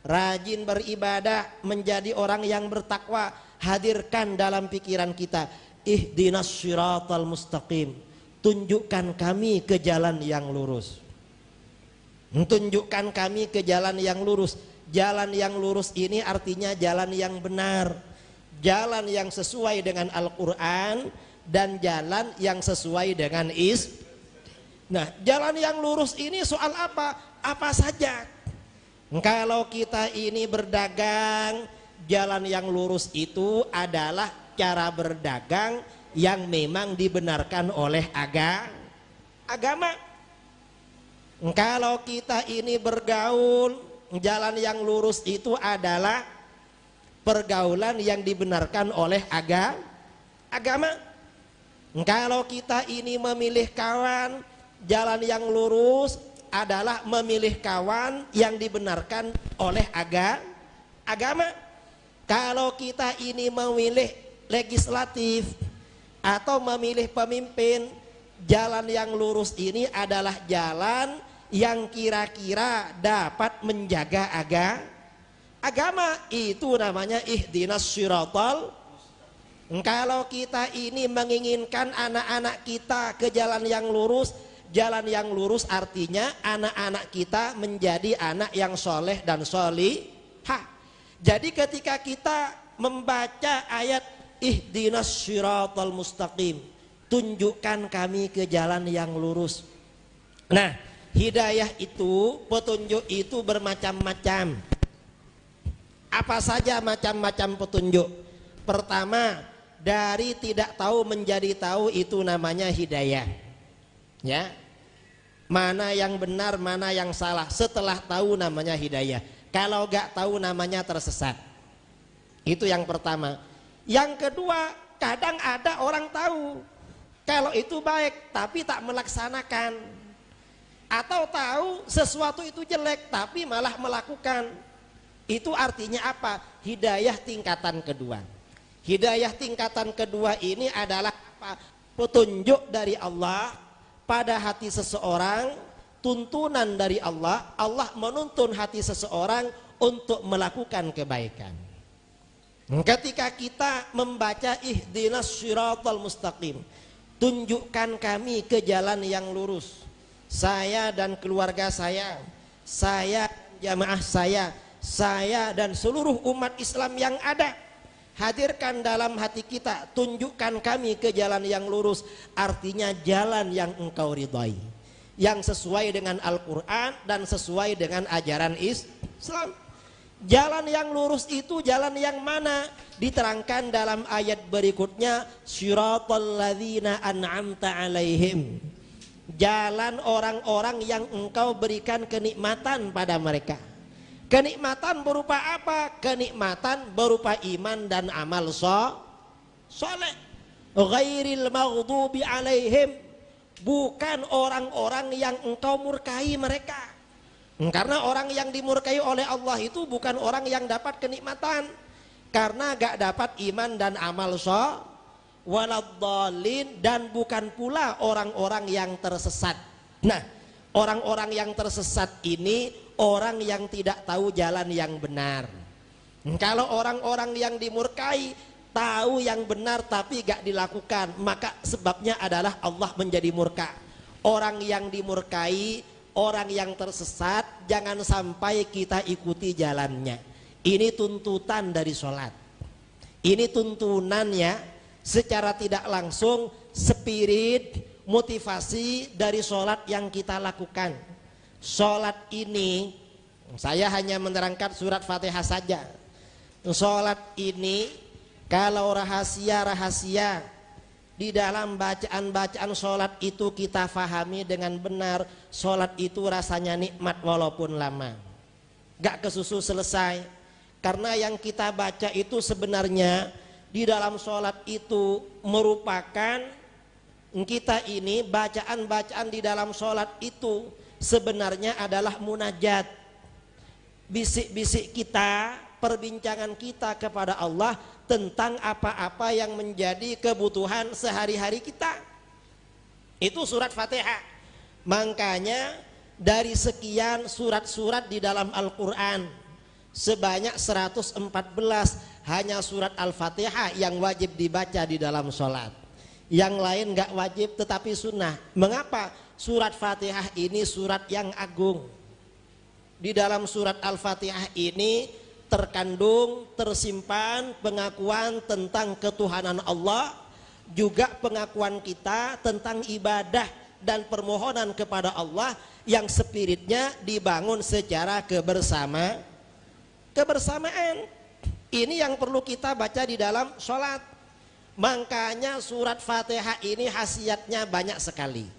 rajin beribadah, menjadi orang yang bertakwa, hadirkan dalam pikiran kita ihdinas siratal mustaqim, tunjukkan kami ke jalan yang lurus. Tunjukkan kami ke jalan yang lurus. Jalan yang lurus ini artinya jalan yang benar, jalan yang sesuai dengan Al-Quran, dan jalan yang sesuai dengan Nah, jalan yang lurus ini soal apa? Apa saja. Kalau kita ini berdagang, jalan yang lurus itu adalah cara berdagang yang memang dibenarkan oleh agama. Kalau kita ini bergaul, jalan yang lurus itu adalah pergaulan yang dibenarkan oleh agama. Kalau kita ini memilih kawan, jalan yang lurus adalah memilih kawan yang dibenarkan oleh agama. Kalau kita ini memilih legislatif atau memilih pemimpin, jalan yang lurus ini adalah jalan yang kira-kira dapat menjaga agama, itu namanya ihdinas syiratal. Kalau kita ini menginginkan anak-anak kita ke jalan yang lurus artinya anak-anak kita menjadi anak yang soleh dan solihah. Jadi ketika kita membaca ayat ihdinas syiratal mustaqim, tunjukkan kami ke jalan yang lurus. Nah, hidayah itu, petunjuk itu bermacam-macam. Apa saja macam-macam petunjuk? Pertama, dari tidak tahu menjadi tahu, itu namanya hidayah. Ya. Mana yang benar, mana yang salah, setelah tahu namanya hidayah. Kalau gak tahu namanya tersesat. Itu yang pertama. Yang kedua, kadang ada orang tahu kalau itu baik tapi tak melaksanakan, atau tahu sesuatu itu jelek tapi malah melakukan. Itu artinya apa? Hidayah tingkatan kedua. Hidayah tingkatan kedua ini adalah apa? Petunjuk dari Allah pada hati seseorang, tuntunan dari Allah. Allah menuntun hati seseorang untuk melakukan kebaikan. Ketika kita membaca ihdinas syiratal mustaqim, tunjukkan kami ke jalan yang lurus. Saya dan keluarga saya jamaah saya dan seluruh umat Islam yang ada, hadirkan dalam hati kita, tunjukkan kami ke jalan yang lurus. Artinya jalan yang engkau ridhai, yang sesuai dengan Al-Quran dan sesuai dengan ajaran Islam. Jalan yang lurus itu jalan yang mana? Diterangkan dalam ayat berikutnya, syiratal ladzina an'amta alaihim, jalan orang-orang yang engkau berikan kenikmatan pada mereka. Kenikmatan berupa apa? Kenikmatan berupa iman dan amal soleh. Ghairil maghdubi alaihim, bukan orang-orang yang engkau murkai mereka. Karena orang yang dimurkai oleh Allah itu bukan orang yang dapat kenikmatan, karena gak dapat iman dan amal soleh. Waladhdallin, dan bukan pula orang-orang yang tersesat. Nah, orang-orang yang tersesat ini orang yang tidak tahu jalan yang benar. Kalau orang-orang yang dimurkai tahu yang benar tapi gak dilakukan, maka sebabnya adalah Allah menjadi murka. Orang yang dimurkai, orang yang tersesat, jangan sampai kita ikuti jalannya. Ini tuntutan dari sholat. Ini tuntunannya secara tidak langsung, spirit, motivasi dari sholat yang kita lakukan. Sholat ini, saya hanya menerangkan surat Fatihah saja. Sholat ini kalau rahasia-rahasia di dalam bacaan-bacaan sholat itu kita fahami dengan benar, sholat itu rasanya nikmat walaupun lama, gak kesusu selesai. Karena yang kita baca itu sebenarnya di dalam sholat itu merupakan, kita ini bacaan-bacaan di dalam sholat itu sebenarnya adalah munajat, bisik-bisik kita, perbincangan kita kepada Allah tentang apa-apa yang menjadi kebutuhan sehari-hari kita. Itu surat Fatihah. Makanya dari sekian surat-surat di dalam Al-Quran, sebanyak 114, hanya surat Al-Fatihah yang wajib dibaca di dalam sholat. Yang lain gak wajib tetapi sunnah. Mengapa? Surat Fatihah ini surat yang agung. Di dalam surat Al-Fatihah ini terkandung, tersimpan pengakuan tentang ketuhanan Allah, juga pengakuan kita tentang ibadah dan permohonan kepada Allah yang spiritnya dibangun secara kebersamaan. Ini yang perlu kita baca di dalam sholat. Makanya surat Fatihah ini khasiatnya banyak sekali,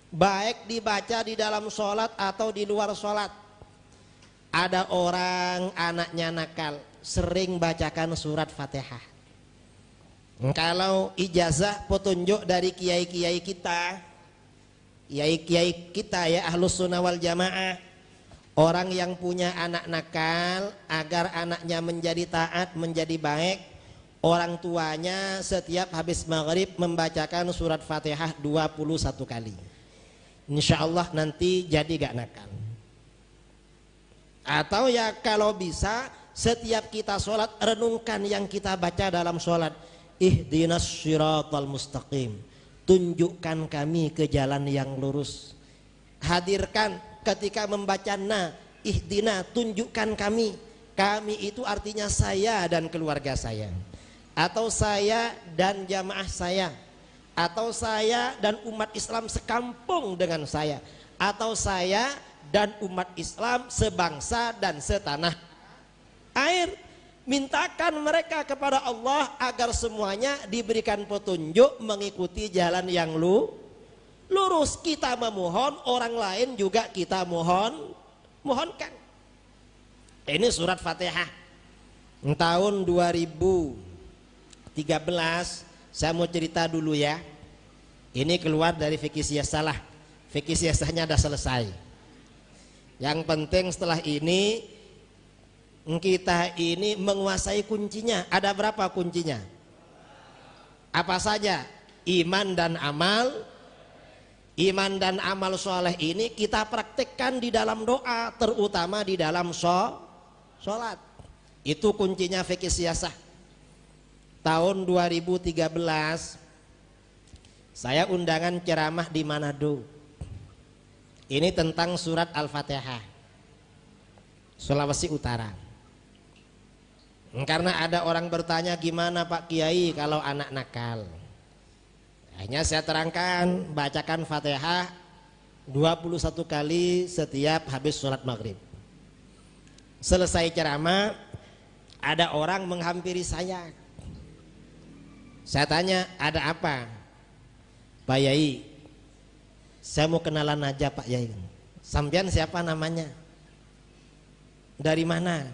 baik dibaca di dalam sholat atau di luar sholat. Ada orang anaknya nakal, sering bacakan surat Fatihah. Kalau ijazah petunjuk dari kiai-kiai kita, kiai-kiai kita ya Ahlus Sunnah wal Jamaah, orang yang punya anak nakal, agar anaknya menjadi taat, menjadi baik, orang tuanya setiap habis maghrib membacakan surat Fatihah 21 kali. Insya Allah nanti jadi gak nakal. Atau ya kalau bisa setiap kita sholat renungkan yang kita baca dalam sholat. Ihdinas syiratal mustaqim, tunjukkan kami ke jalan yang lurus. Hadirkan ketika membaca ihdina, tunjukkan kami. Kami itu artinya saya dan keluarga saya, atau saya dan jamaah saya, atau saya dan umat Islam sekampung dengan saya, atau saya dan umat Islam sebangsa dan setanah air. Mintakan mereka kepada Allah agar semuanya diberikan petunjuk mengikuti jalan yang lurus. Kita memohon, orang lain juga kita mohonkan. Ini surat Fatihah tahun 2013. Saya mau cerita dulu ya. Ini keluar dari fikih siasah. Fikih siasahnya sudah selesai. Yang penting setelah ini kita ini menguasai kuncinya. Ada berapa kuncinya? Apa saja? Iman dan amal. Iman dan amal soleh ini kita praktekkan di dalam doa, terutama di dalam sholat. Itu kuncinya fikih siasah. Tahun 2013 saya undangan ceramah di Manado. Ini tentang surat Al-Fatihah, Sulawesi Utara. Karena ada orang bertanya, gimana Pak Kiai kalau anak nakal? Hanya saya terangkan, bacakan Fatihah 21 kali setiap habis sholat maghrib. Selesai ceramah, ada orang menghampiri saya. Saya tanya, ada apa? Pak Yai, saya mau kenalan aja Pak Yai. Sampean siapa namanya? Dari mana?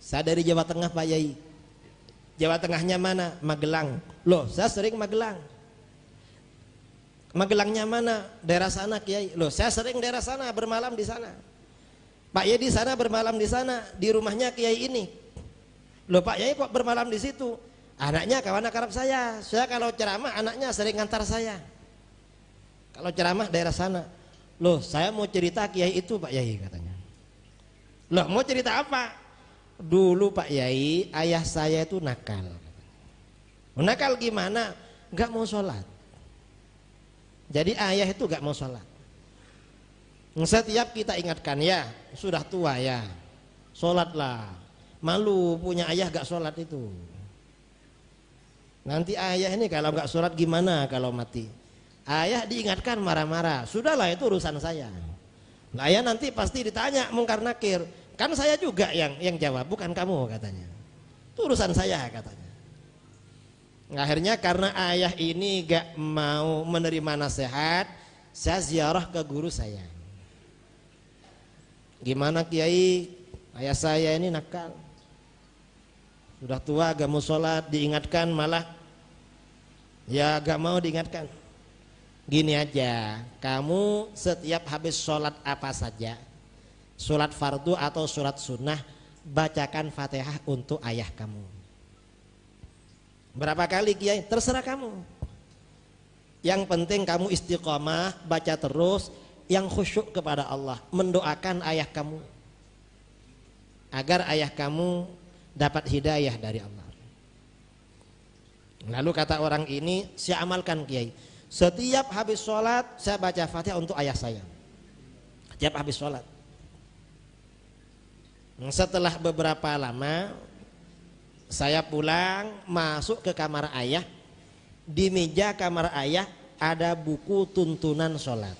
Saya dari Jawa Tengah Pak Yai. Jawa Tengahnya mana? Magelang. Loh, saya sering Magelang. Magelangnya mana? Daerah sana Kiai. Loh, saya sering daerah sana, bermalam di sana. Pak Yai di sana bermalam di sana, di rumahnya Kiai ini. Loh, Pak Yai kok bermalam di situ? Anaknya kawan akrab saya. Saya kalau ceramah anaknya sering ngantar saya. Kalau ceramah daerah sana. Loh, saya mau cerita Kiai itu Pak Yai katanya. Loh, mau cerita apa? Dulu Pak Yai, ayah saya itu nakal. Nakal gimana? Gak mau sholat. Jadi ayah itu gak mau sholat. Setiap kita ingatkan, ya sudah tua ya, sholatlah. Malu punya ayah gak sholat itu. Nanti ayah ini kalau gak sholat gimana kalau mati? Ayah diingatkan marah-marah. Sudahlah, itu urusan saya. Nah, ayah nanti pasti ditanya mungkar nakir. Kan saya juga yang jawab, bukan kamu katanya. Itu urusan saya katanya. Akhirnya karena ayah ini gak mau menerima nasihat, saya ziarah ke guru saya. Gimana Kiai, ayah saya ini nakal. Sudah tua gak mau sholat, diingatkan malah ya gak mau diingatkan. Gini aja, kamu setiap habis sholat apa saja, sholat fardu atau sholat sunnah, bacakan Fatihah untuk ayah kamu. Berapa kali Kiai? Terserah kamu. Yang penting kamu istiqomah, baca terus, yang khusyuk kepada Allah, mendoakan ayah kamu agar ayah kamu dapat hidayah dari Allah. Lalu kata orang ini, saya amalkan Kiai. Setiap habis sholat saya baca Fatihah untuk ayah saya. Setiap habis sholat. Setelah beberapa lama saya pulang, masuk ke kamar ayah. Di meja kamar ayah ada buku tuntunan sholat.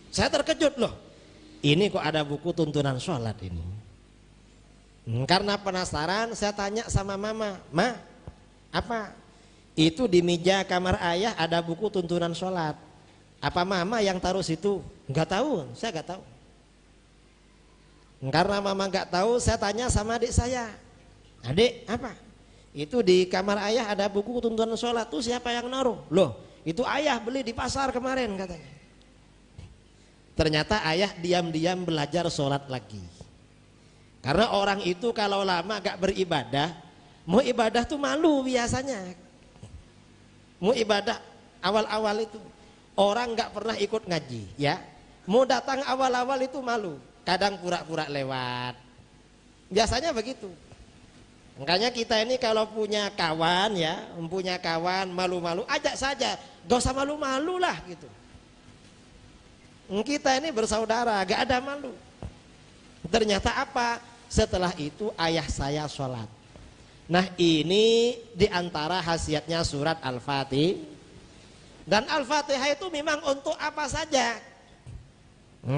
Saya terkejut, loh, ini kok ada buku tuntunan sholat ini. Karena penasaran saya tanya sama mama, Ma, apa? Itu di meja kamar ayah ada buku tuntunan sholat. Apa mama yang taruh situ? Enggak tahu, saya enggak tahu. Karena mama enggak tahu, saya tanya sama adik saya. Adik, apa? Itu di kamar ayah ada buku tuntunan sholat, tuh siapa yang naruh? Loh, itu ayah beli di pasar kemarin katanya. Ternyata ayah diam-diam belajar sholat lagi. Karena orang itu kalau lama gak beribadah, mau ibadah tuh malu biasanya. Mau ibadah awal-awal itu orang gak pernah ikut ngaji, ya. Mau datang awal-awal itu malu. kadang pura-pura lewat. Biasanya begitu. Makanya kita ini kalau punya kawan ya, mempunyai kawan malu-malu, ajak saja, gak usah malu-malu lah gitu. Kita ini bersaudara, gak ada malu. Ternyata apa? Setelah itu ayah saya sholat. Nah ini diantara khasiatnya surat Al-Fatihah. Dan Al-Fatihah itu memang untuk apa saja.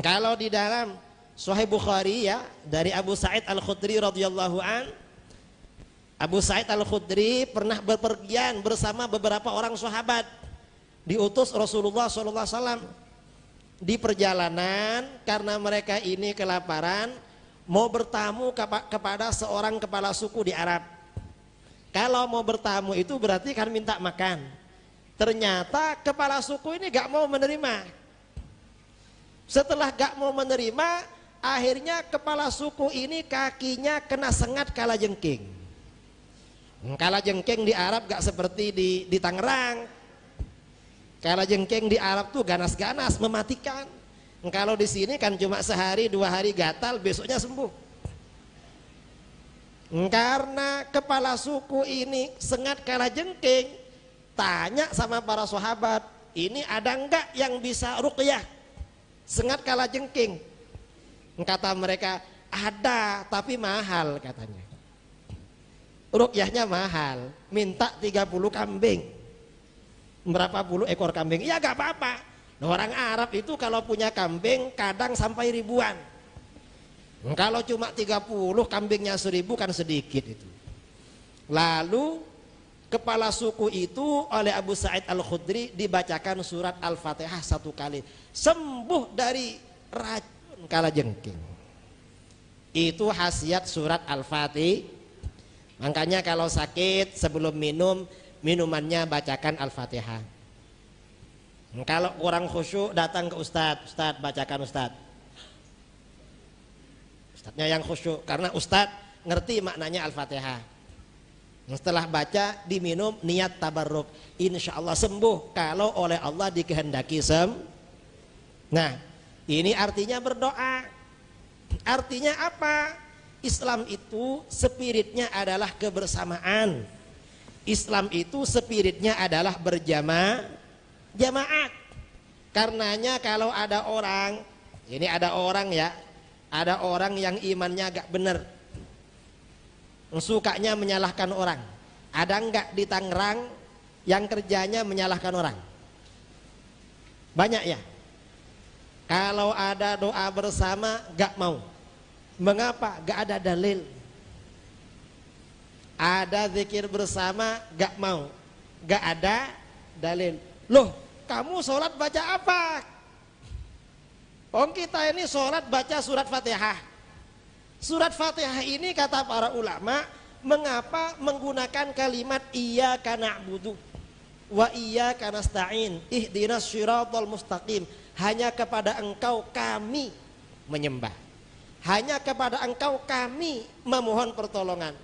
Kalau di dalam Sahih Bukhari ya, dari Abu Sa'id Al-Khudri radhiyallahu an, Abu Sa'id Al-Khudri pernah berpergian bersama beberapa orang sahabat, diutus Rasulullah SAW di perjalanan karena mereka ini kelaparan, mau bertamu kepada seorang kepala suku di Arab. Kalau mau bertamu itu berarti kan minta makan. Ternyata kepala suku ini gak mau menerima. Setelah gak mau menerima, akhirnya kepala suku ini kakinya kena sengat kalajengking. Kalajengking di Arab gak seperti di Tangerang. Kalajengking di Arab tuh ganas-ganas, mematikan. Kalau di sini kan cuma sehari 2 hari gatal, besoknya sembuh. Karena kepala suku ini sengat kalajengking, tanya sama para sahabat, ini ada enggak yang bisa ruqyah sengat kalajengking? Kata mereka, ada tapi mahal katanya. Ruqyahnya mahal, minta 30 kambing. Berapa puluh ekor kambing? Ya gak apa-apa. Orang Arab itu kalau punya kambing kadang sampai ribuan. Kalau cuma 30, kambingnya 1000 kan sedikit itu. Lalu kepala suku itu oleh Abu Sa'id Al-Khudri dibacakan surat Al-Fatihah 1 kali, sembuh dari racun kalajengking. Itu khasiat surat Al-Fatihah. Makanya kalau sakit sebelum minum, minumannya bacakan Al-Fatihah. Kalau kurang khusyuk datang ke Ustadz, Ustadz bacakan Ustadz. Ustadznya yang khusyuk, karena Ustadz ngerti maknanya Al-Fatihah. Setelah baca diminum, niat tabarruk, insya Allah sembuh kalau oleh Allah dikehendaki Nah ini artinya berdoa. Artinya apa? Islam itu spiritnya adalah kebersamaan. Islam itu spiritnya adalah jamaah. Karenanya kalau ada orang, ini ada orang ya, ada orang yang imannya agak benar, sukanya menyalahkan orang. Ada enggak di Tangerang yang kerjanya menyalahkan orang? Banyak ya. Kalau ada doa bersama gak mau. Mengapa? Gak ada dalil. Ada zikir bersama gak mau, gak ada dalil. Loh, kamu sholat baca apa? Kita ini sholat baca surat Fatihah. Surat Fatihah ini kata para ulama, mengapa menggunakan kalimat iyyaka na'budu wa iyyaka nasta'in ihdinas syiratal mustaqim, hanya kepada engkau kami menyembah, hanya kepada engkau kami memohon pertolongan.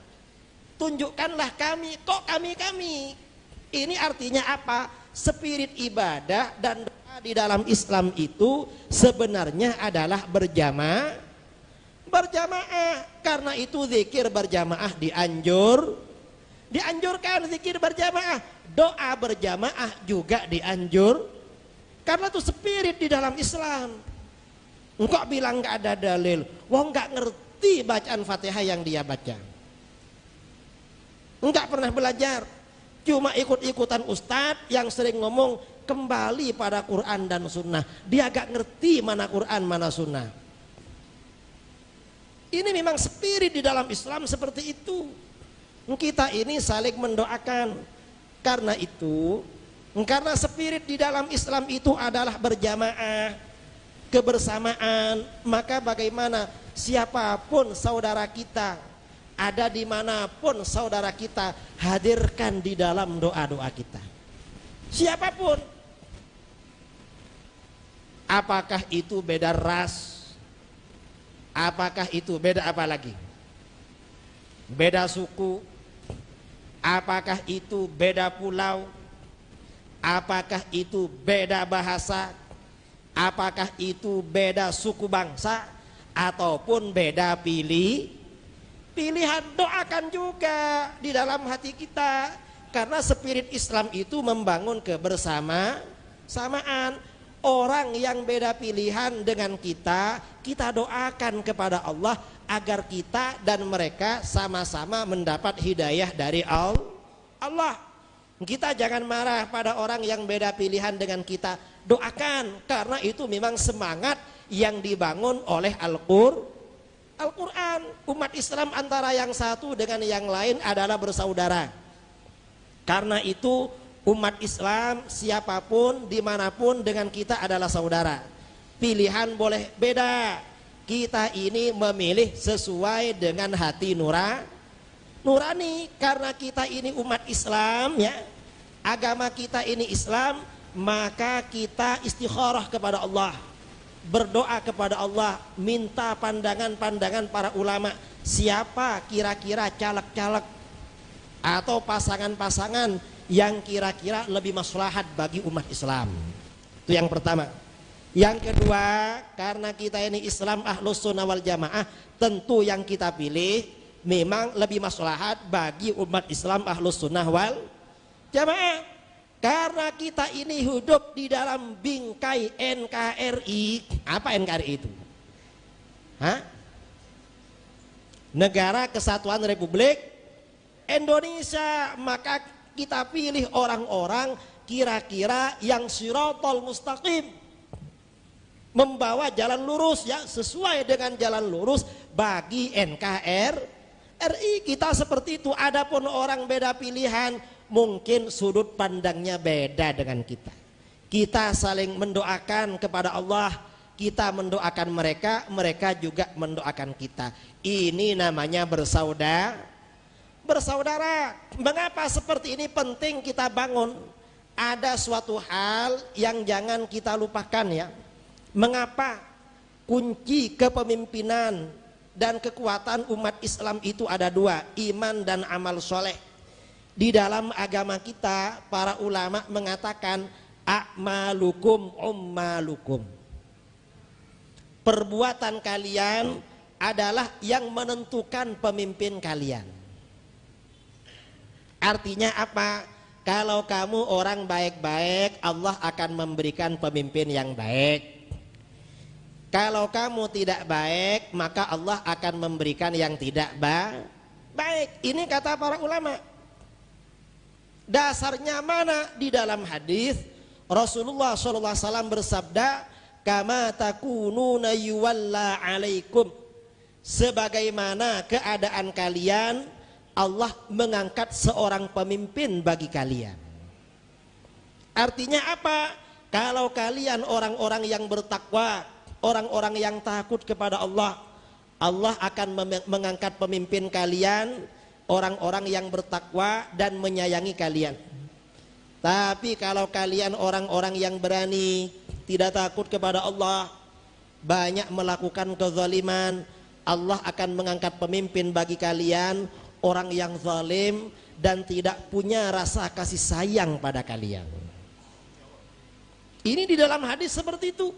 Tunjukkanlah kami, kok kami. Ini artinya apa? Spirit ibadah dan doa di dalam Islam itu sebenarnya adalah berjamaah. Karena itu zikir berjamaah dianjurkan zikir berjamaah, doa berjamaah juga dianjur. Karena itu spirit di dalam Islam. Engkau bilang gak ada dalil, wong gak ngerti bacaan Fatihah yang dia baca. Enggak pernah belajar, cuma ikut-ikutan ustadz yang sering ngomong kembali pada Quran dan Sunnah. Dia gak ngerti mana Quran mana Sunnah. Ini memang spirit di dalam Islam seperti itu. Kita ini saling mendoakan. Karena itu, karena spirit di dalam Islam itu adalah berjamaah, kebersamaan, maka bagaimana siapapun saudara kita, ada dimanapun saudara kita, hadirkan di dalam doa-doa kita. Siapapun. Apakah itu beda ras? Apakah itu beda apa lagi? Beda suku? Apakah itu beda pulau? Apakah itu beda bahasa? Apakah itu beda suku bangsa? ataupun beda pilihan, doakan juga di dalam hati kita, karena spirit Islam itu membangun kebersamaan. Orang yang beda pilihan dengan kita doakan kepada Allah agar kita dan mereka sama-sama mendapat hidayah dari Allah. Kita jangan marah pada orang yang beda pilihan dengan kita, doakan, karena itu memang semangat yang dibangun oleh Al-Quran. Umat Islam antara yang satu dengan yang lain adalah bersaudara. Karena itu umat Islam siapapun dimanapun dengan kita adalah saudara. Pilihan boleh beda, kita ini memilih sesuai dengan hati nurani. Karena kita ini umat Islam ya, agama kita ini Islam, maka kita istikharah kepada Allah, berdoa kepada Allah, minta pandangan-pandangan para ulama, siapa kira-kira caleg-caleg atau pasangan-pasangan yang kira-kira lebih maslahat bagi umat Islam. Itu yang pertama. Yang kedua, karena kita ini Islam Ahlus Sunnah wal Jamaah, tentu yang kita pilih memang lebih maslahat bagi umat Islam Ahlus Sunnah wal Jamaah. Karena kita ini hidup di dalam bingkai NKRI. Apa NKRI itu? Negara Kesatuan Republik Indonesia. Maka kita pilih orang-orang kira-kira yang siratal mustaqim, membawa jalan lurus ya, sesuai dengan jalan lurus bagi NKRI. Kita seperti itu. Adapun orang beda pilihan, mungkin sudut pandangnya beda dengan kita. Kita saling mendoakan kepada Allah, kita mendoakan mereka, mereka juga mendoakan kita. Ini namanya bersaudara. Mengapa seperti ini penting kita bangun? Ada suatu hal yang jangan kita lupakan ya. Mengapa kunci kepemimpinan dan kekuatan umat Islam itu ada dua, iman dan amal soleh. Di dalam agama kita para ulama mengatakan a'malukum ummalukum. Perbuatan kalian adalah yang menentukan pemimpin kalian. Artinya apa? Kalau kamu orang baik-baik, Allah akan memberikan pemimpin yang baik. Kalau kamu tidak baik, maka Allah akan memberikan yang tidak baik. Ini kata para ulama. Dasarnya mana? Di dalam hadis Rasulullah SAW bersabda, kama takununa yuwalla alaikum. Sebagaimana keadaan kalian, Allah mengangkat seorang pemimpin bagi kalian. Artinya apa? Kalau kalian orang-orang yang bertakwa, orang-orang yang takut kepada Allah, Allah akan mengangkat pemimpin kalian, orang-orang yang bertakwa dan menyayangi kalian. Tapi kalau kalian orang-orang yang berani, tidak takut kepada Allah, banyak melakukan kezaliman, Allah akan mengangkat pemimpin bagi kalian, orang yang zalim dan tidak punya rasa kasih sayang pada kalian. Ini di dalam hadis seperti itu.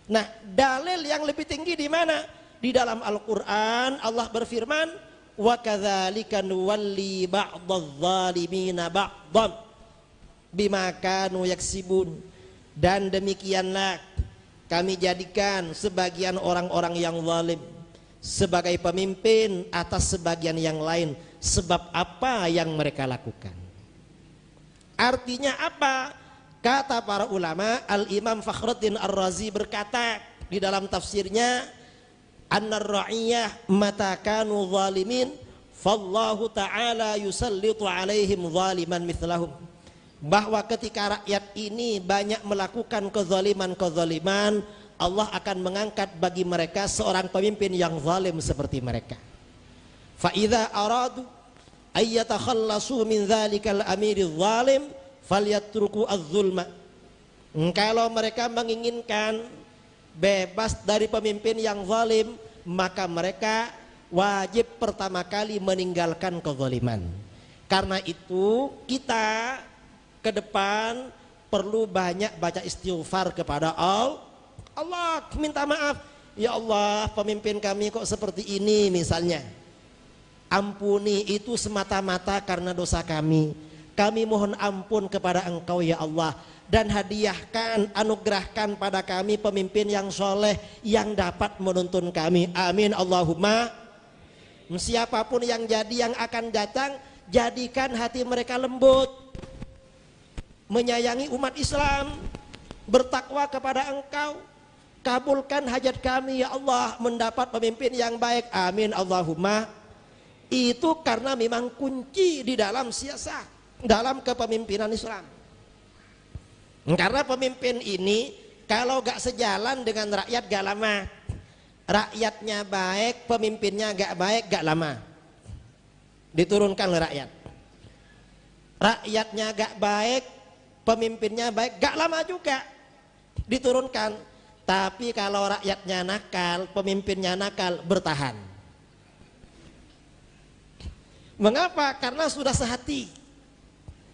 Nah, dalil yang lebih tinggi di mana? Di dalam Al-Quran Allah berfirman, wa kadzalika nuwalli ba'dadh-dhalimina ba'dhan bima kanu yaksibun. Dan demikianlah kami jadikan sebagian orang-orang yang zalim sebagai pemimpin atas sebagian yang lain, sebab apa yang mereka lakukan. Artinya apa? Kata para ulama, Al-Imam Fakhruddin Ar-Razi berkata di dalam tafsirnya, annar ra'iyah mata kanu zalimin fallahu ta'ala yusallitu alaihim zaliman mithlahum. Bahwa ketika rakyat ini banyak melakukan kezaliman, Allah akan mengangkat bagi mereka seorang pemimpin yang zalim seperti mereka. Fa idza aradu ay yatakhallasu min dzalikal amiri zalim falyatruku az-zulma. Kalau mereka menginginkan bebas dari pemimpin yang zalim, maka mereka wajib pertama kali meninggalkan kezaliman. Karena itu kita ke depan perlu banyak baca istighfar kepada Allah, minta maaf. Ya Allah, pemimpin kami kok seperti ini misalnya. Ampuni, itu semata-mata karena dosa kami. Kami mohon ampun kepada Engkau ya Allah. Dan hadiahkan, anugerahkan pada kami pemimpin yang soleh yang dapat menuntun kami. Amin Allahumma. Siapapun yang jadi, yang akan datang, jadikan hati mereka lembut, menyayangi umat Islam, bertakwa kepada Engkau. Kabulkan hajat kami ya Allah, mendapat pemimpin yang baik. Amin Allahumma. Itu karena memang kunci di dalam siasah, dalam kepemimpinan Islam. Karena pemimpin ini kalau gak sejalan dengan rakyat gak lama. Rakyatnya baik, pemimpinnya gak baik, gak lama diturunkan oleh rakyat. Rakyatnya gak baik, pemimpinnya baik, gak lama juga diturunkan. Tapi kalau rakyatnya nakal, pemimpinnya nakal, bertahan. Mengapa? Karena sudah sehati.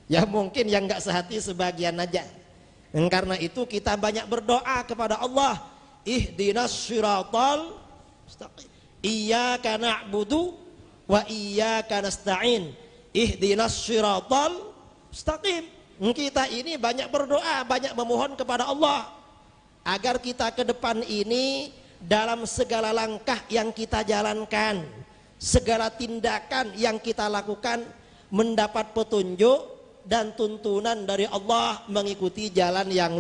Ya mungkin yang gak sehati sebagian aja. Karena itu kita banyak berdoa kepada Allah. Ihdinas siratal mustaqim. Iyyaka na'budu wa iyyaka nasta'in. Ihdinas siratal mustaqim. Kita ini banyak berdoa, banyak memohon kepada Allah agar kita ke depan ini dalam segala langkah yang kita jalankan, segala tindakan yang kita lakukan mendapat petunjuk dan tuntunan dari Allah, mengikuti jalan yang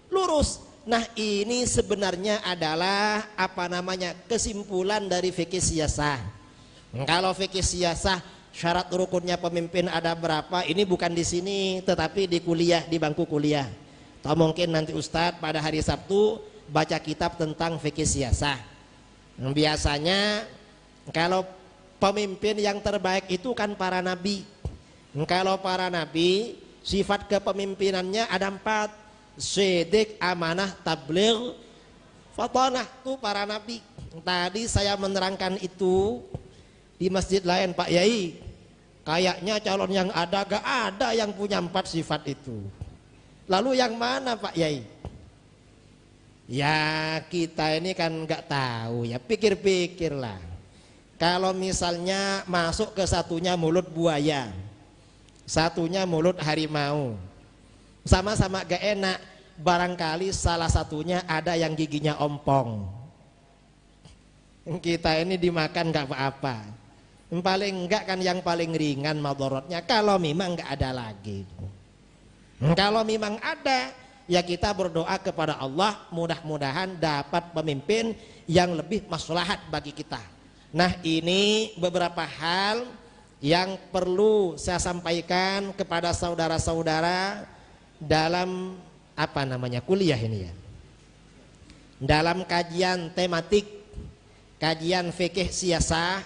lurus. Nah, ini sebenarnya adalah kesimpulan dari fikih siyasah. Kalau fikih siyasah syarat rukunnya pemimpin ada berapa? Ini bukan di sini, tetapi di kuliah, di bangku kuliah. Atau mungkin nanti Ustadz pada hari Sabtu baca kitab tentang fikih siyasah. Biasanya kalau pemimpin yang terbaik itu kan para nabi. Kalau para nabi sifat kepemimpinannya ada 4: siddiq, amanah, tabligh, fatanah. Itu para nabi. Tadi saya menerangkan itu di masjid lain, Pak Yai. Kayaknya calon yang ada gak ada yang punya 4 sifat itu. Lalu yang mana Pak Yai? Ya kita ini kan gak tahu ya, pikir-pikirlah. Kalau misalnya masuk ke satunya mulut buaya, satunya mulut harimau, sama-sama gak enak. Barangkali salah satunya ada yang giginya ompong. Kita ini dimakan gak apa-apa. Paling enggak kan yang paling ringan madorotnya, kalau memang gak ada lagi. Kalau memang ada, ya kita berdoa kepada Allah, mudah-mudahan dapat pemimpin yang lebih maslahat bagi kita. Nah, ini beberapa hal yang perlu saya sampaikan kepada saudara-saudara dalam kuliah ini ya. Dalam kajian tematik, kajian fikih siyasah,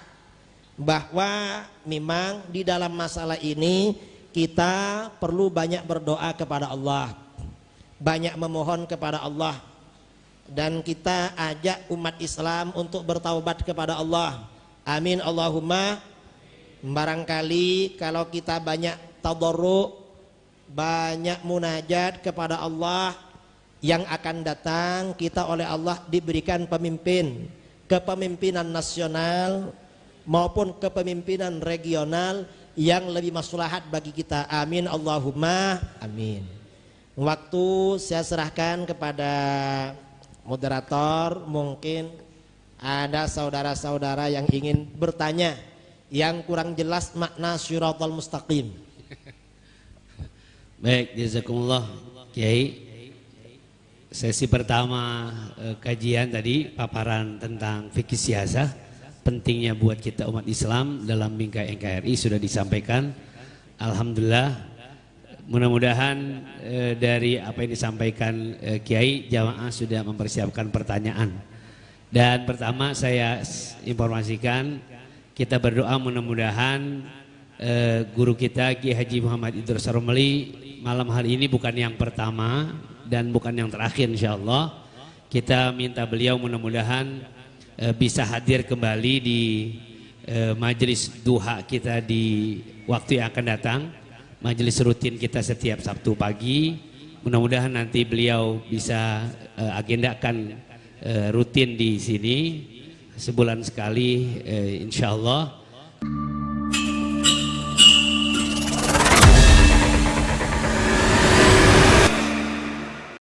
bahwa memang di dalam masalah ini kita perlu banyak berdoa kepada Allah, banyak memohon kepada Allah, dan kita ajak umat Islam untuk bertaubat kepada Allah. Amin Allahumma. Barangkali kalau kita banyak tadarru', banyak munajat kepada Allah, yang akan datang kita oleh Allah diberikan pemimpin, kepemimpinan nasional maupun kepemimpinan regional yang lebih maslahat bagi kita. Amin Allahumma amin. Waktu saya serahkan kepada moderator. Mungkin ada saudara-saudara yang ingin bertanya yang kurang jelas makna syiratal mustaqim. Baik, jazakumullah Kiai. Sesi pertama kajian tadi paparan tentang fikih siyasah, pentingnya buat kita umat Islam dalam bingkai NKRI sudah disampaikan. Alhamdulillah, mudah-mudahan dari apa yang disampaikan Kiai, jamaah sudah mempersiapkan pertanyaan. Dan pertama saya informasikan, kita berdoa mudah-mudahan guru kita Kiai Haji Muhammad Idrus Ramli malam hari ini bukan yang pertama dan bukan yang terakhir, insyaallah. Kita minta beliau mudah-mudahan bisa hadir kembali di majelis duha kita di waktu yang akan datang, majelis rutin kita setiap Sabtu pagi. Mudah-mudahan nanti beliau bisa agendakan rutin di sini sebulan sekali insya Allah.